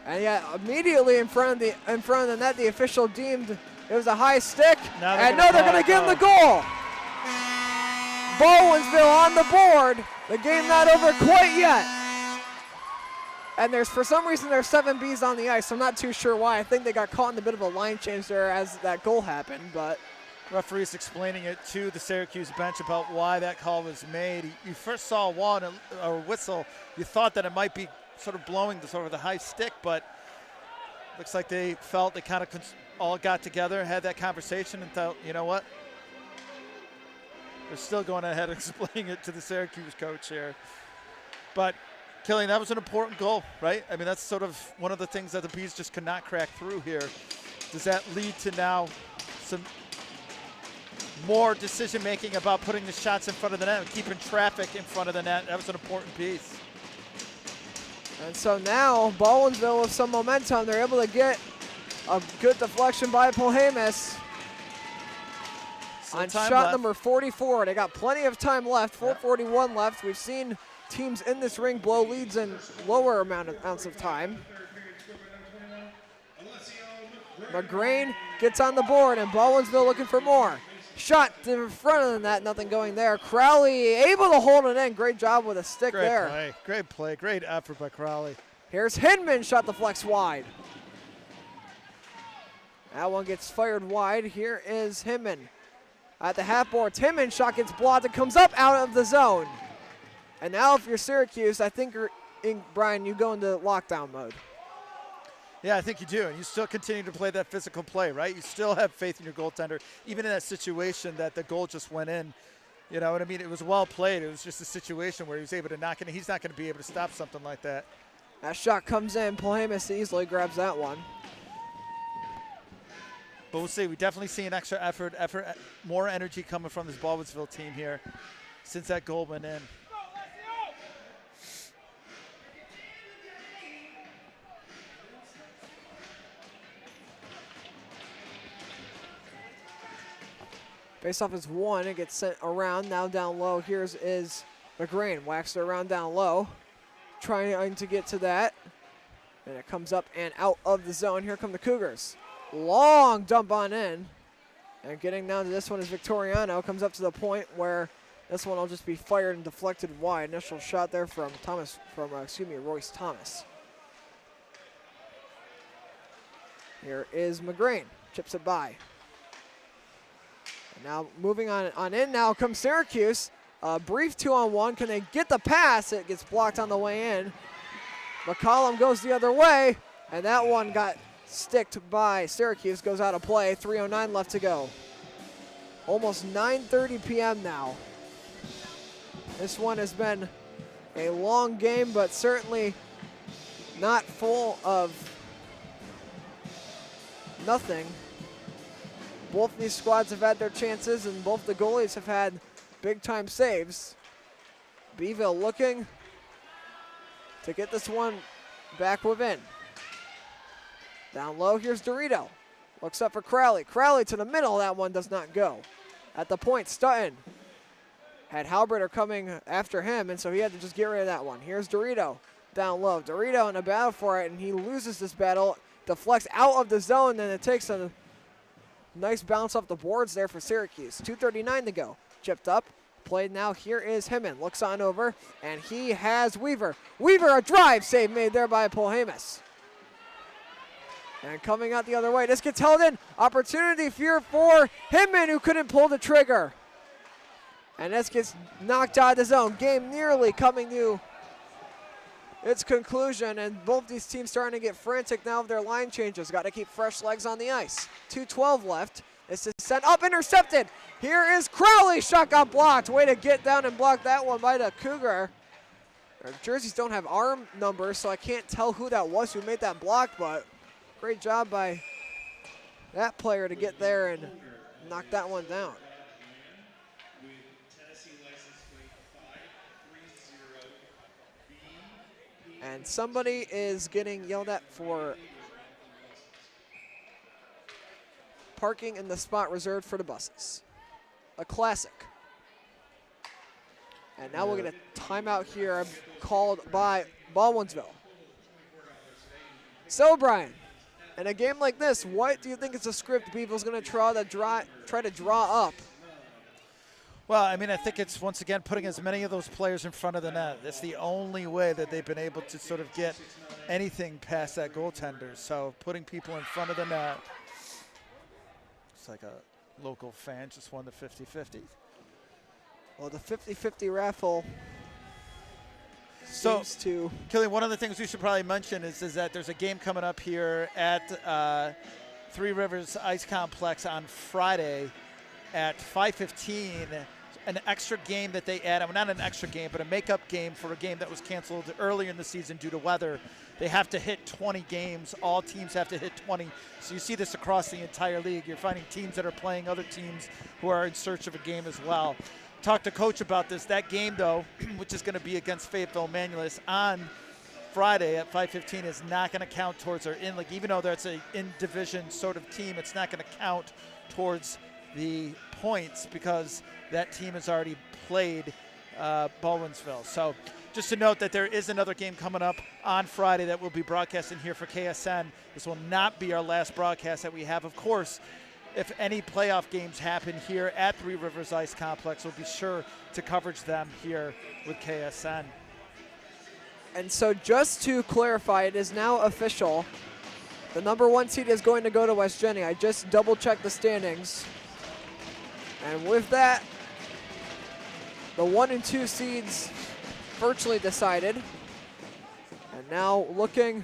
And yet immediately in front of the net, the official deemed it was a high stick. And now they're going to give him the goal. Baldwinsville on the board. The game not over quite yet. And for some reason there's 7 Bs on the ice. I'm not too sure why. I think they got caught in a bit of a line change there as that goal happened, but referee's explaining it to the Syracuse bench about why that call was made. You first saw a whistle. You thought that it might be sort of blowing sort of the high stick, but looks like they felt they kind of all got together, had that conversation, and thought, you know what? They're still going ahead and explaining it to the Syracuse coach here. But Killian, that was an important goal, right? I mean, that's sort of one of the things that the Bees just could not crack through here. Does that lead to now some more decision-making about putting the shots in front of the net and keeping traffic in front of the net? That was an important piece. And so now Baldwinsville with some momentum, they're able to get a good deflection by Polhamus on shot number 44. They got plenty of time left, 4:41 left. We've seen teams in this ring blow leads in lower amounts of time. McGrain gets on the board, and Baldwinsville looking for more. Shot to the front of the net, nothing going there. Crowley able to hold it in. Great job with a stick there. Great play, great effort by Crowley. Here's Hinman, shot the flex wide. That one gets fired wide. Here is Hinman at the half boards. Hinman shot gets blocked. It comes up out of the zone. And now if you're Syracuse, I think, Brian, you go into lockdown mode. Yeah, I think you do. And you still continue to play that physical play, right? You still have faith in your goaltender, even in that situation that the goal just went in. You know what I mean? It was well played. It was just a situation where he was able to knock it in. He's not going to be able to stop something like that. That shot comes in. Polhemus easily grabs that one. But we'll see. We definitely see an extra effort, more energy coming from this Baldwinsville team here since that goal went in. Face-off is one. It gets sent around. Now down low. Here's is McGrain. Whacks it around down low. Trying to get to that. And it comes up and out of the zone. Here come the Cougars. Long dump on in. And getting down to this one is Victoriano. Comes up to the point where this one will just be fired and deflected wide. Initial shot there from Royce Thomas. Here is McGrain. Chips it by. Now moving on in now comes Syracuse. A brief 2-on-1. Can they get the pass? It gets blocked on the way in. McCollum goes the other way, and that one got sticked by Syracuse. Goes out of play. 3:09 left to go. Almost 9:30 p.m. now. This one has been a long game, but certainly not full of nothing. Both these squads have had their chances, and both the goalies have had big-time saves. Beeville looking to get this one back within. Down low, here's Dorito. Looks up for Crowley. Crowley to the middle. That one does not go. At the point, Stutton had Halberter coming after him, and so he had to just get rid of that one. Here's Dorito down low. Dorito in a battle for it, and he loses this battle. Deflects out of the zone, and it takes a nice bounce off the boards there for Syracuse. 2:39 to go. Chipped up. Played now. Here is Hinman. Looks on over, and he has Weaver. Weaver, a drive save made there by Polhemus. And coming out the other way. This gets held in. Opportunity here for Hinman, who couldn't pull the trigger. And this gets knocked out of the zone. Game nearly coming to its conclusion, and both these teams starting to get frantic now with their line changes. Got to keep fresh legs on the ice. 2:12 left. This is sent up, intercepted. Here is Crowley. Shot got blocked. Way to get down and block that one by the Cougar. Their jerseys don't have arm numbers, so I can't tell who that was who made that block, but great job by that player to get there and knock that one down. And somebody is getting yelled at for parking in the spot reserved for the buses. A classic. And now we'll get a timeout here called by Baldwinsville. So, Brian, in a game like this, what do you think is the script Beeville's going to try to draw up? Well, I mean, I think it's, once again, putting as many of those players in front of the net. That's the only way that they've been able to sort of get anything past that goaltender. So putting people in front of the net. It's like a local fan just won the 50-50. Well, the 50-50 raffle so, seems to... Killian, one of the things we should probably mention is that there's a game coming up here at Three Rivers Ice Complex on Friday at 5:15. An extra game that they add, well, not an extra game, but a makeup game for a game that was canceled earlier in the season due to weather. They have to hit 20 games. All teams have to hit 20. So you see this across the entire league. You're finding teams that are playing other teams who are in search of a game as well. Talked to Coach about this. That game, though, which is going to be against Fayetteville Manualist on Friday at 5:15, is not going to count towards our in-league. Even though that's an in-division sort of team, it's not going to count towards the points because that team has already played Baldwinsville. So just to note that there is another game coming up on Friday that we'll be broadcasting here for KSN. This will not be our last broadcast that we have. Of course, if any playoff games happen here at Three Rivers Ice Complex, we'll be sure to coverage them here with KSN. And so just to clarify, it is now official. The number 1 seed is going to go to West Jenny. I just double-checked the standings. And with that, the 1 and 2 seeds virtually decided. And now looking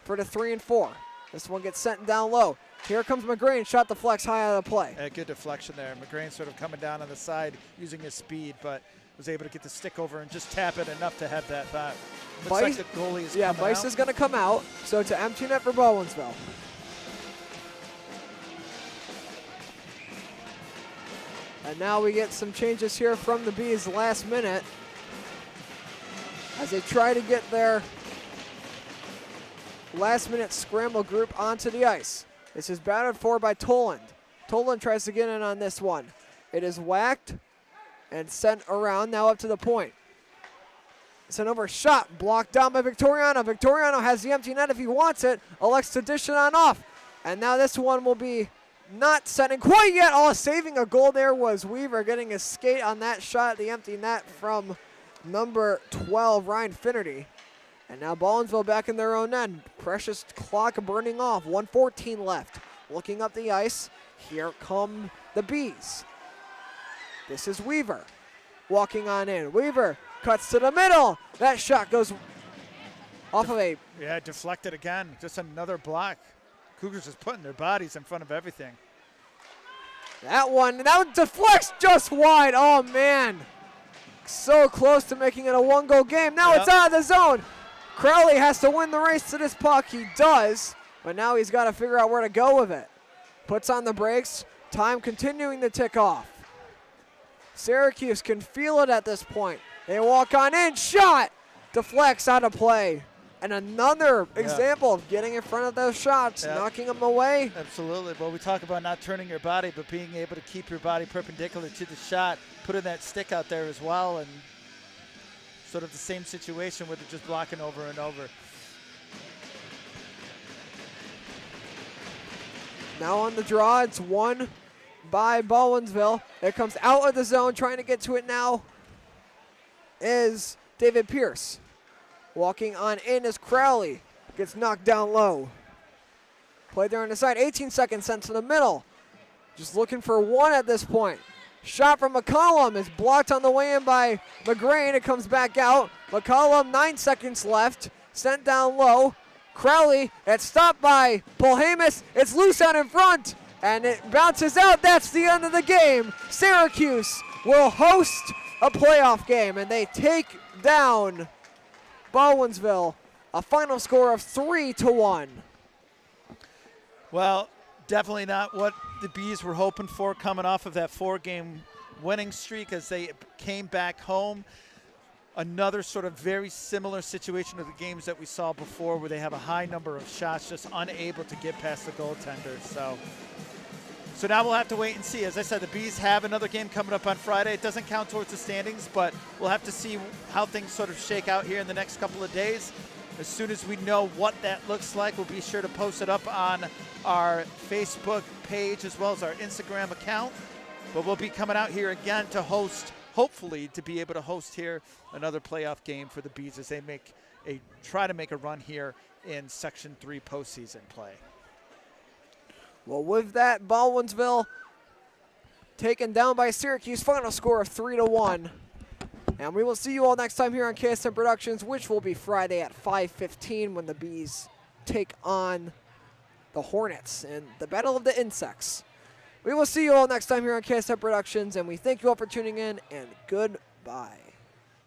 for the 3 and 4. This one gets sent down low. Here comes McGrain, shot the flex high out of the play. A good deflection there. McGrain sort of coming down on the side using his speed, but was able to get the stick over and just tap it enough to have that thought. Looks like the goalie is coming Bice out. is going to come out, so to empty net for Baldwinsville. And now we get some changes here from the Bees last minute as they try to get their last-minute scramble group onto the ice. This is batted for by Toland. Toland tries to get in on this one. It is whacked and sent around, now up to the point. Sent over, shot, blocked down by Victoriano. Victoriano has the empty net if he wants it. Elects to dish it on off. And now this one will be not sending quite yet. Oh, saving a goal there was Weaver, getting a skate on that shot at the empty net from number 12, Ryan Finnerty. And now Baldwinsville back in their own end. Precious clock burning off. 1:14 left. Looking up the ice. Here come the Bees. This is Weaver walking on in. Weaver cuts to the middle. That shot goes off of a... Yeah, deflected again. Just another block. Cougars just putting their bodies in front of everything. That one deflects just wide. Oh, man. So close to making it a one-goal game. Now it's out of the zone. Crowley has to win the race to this puck. He does, but now he's got to figure out where to go with it. Puts on the brakes. Time continuing to tick off. Syracuse can feel it at this point. They walk on in. Shot! Deflects out of play. And another example of getting in front of those shots, knocking them away. Absolutely. Well, we talk about not turning your body, but being able to keep your body perpendicular to the shot, putting that stick out there as well, and sort of the same situation where they're just blocking over and over. Now on the draw, it's won by Baldwinsville. It comes out of the zone, trying to get to it now is David Pierce. Walking on in is Crowley. Gets knocked down low. Play there on the side. 18 seconds sent to the middle. Just looking for one at this point. Shot from McCollum is blocked on the way in by McGrain. It comes back out. McCollum, 9 seconds left. Sent down low. Crowley, it's stopped by Polhamus. It's loose out in front. And it bounces out. That's the end of the game. Syracuse will host a playoff game. And they take down Baldwinsville. A final score of 3-1. Well, definitely not what the Bees were hoping for coming off of that 4-game winning streak as they came back home. Another sort of very similar situation to the games that we saw before where they have a high number of shots, just unable to get past the goaltenders. So now we'll have to wait and see. As I said, the Bees have another game coming up on Friday. It doesn't count towards the standings, but we'll have to see how things sort of shake out here in the next couple of days. As soon as we know what that looks like, we'll be sure to post it up on our Facebook page as well as our Instagram account. But we'll be coming out here again to host, hopefully to be able to host here another playoff game for the Bees as they try to make a run here in Section 3 postseason play. Well, with that, Baldwinsville taken down by Syracuse, final score of 3-1. And we will see you all next time here on KSM Productions, which will be Friday at 5:15 when the Bees take on the Hornets in the Battle of the Insects. We will see you all next time here on KSM Productions, and we thank you all for tuning in, and goodbye.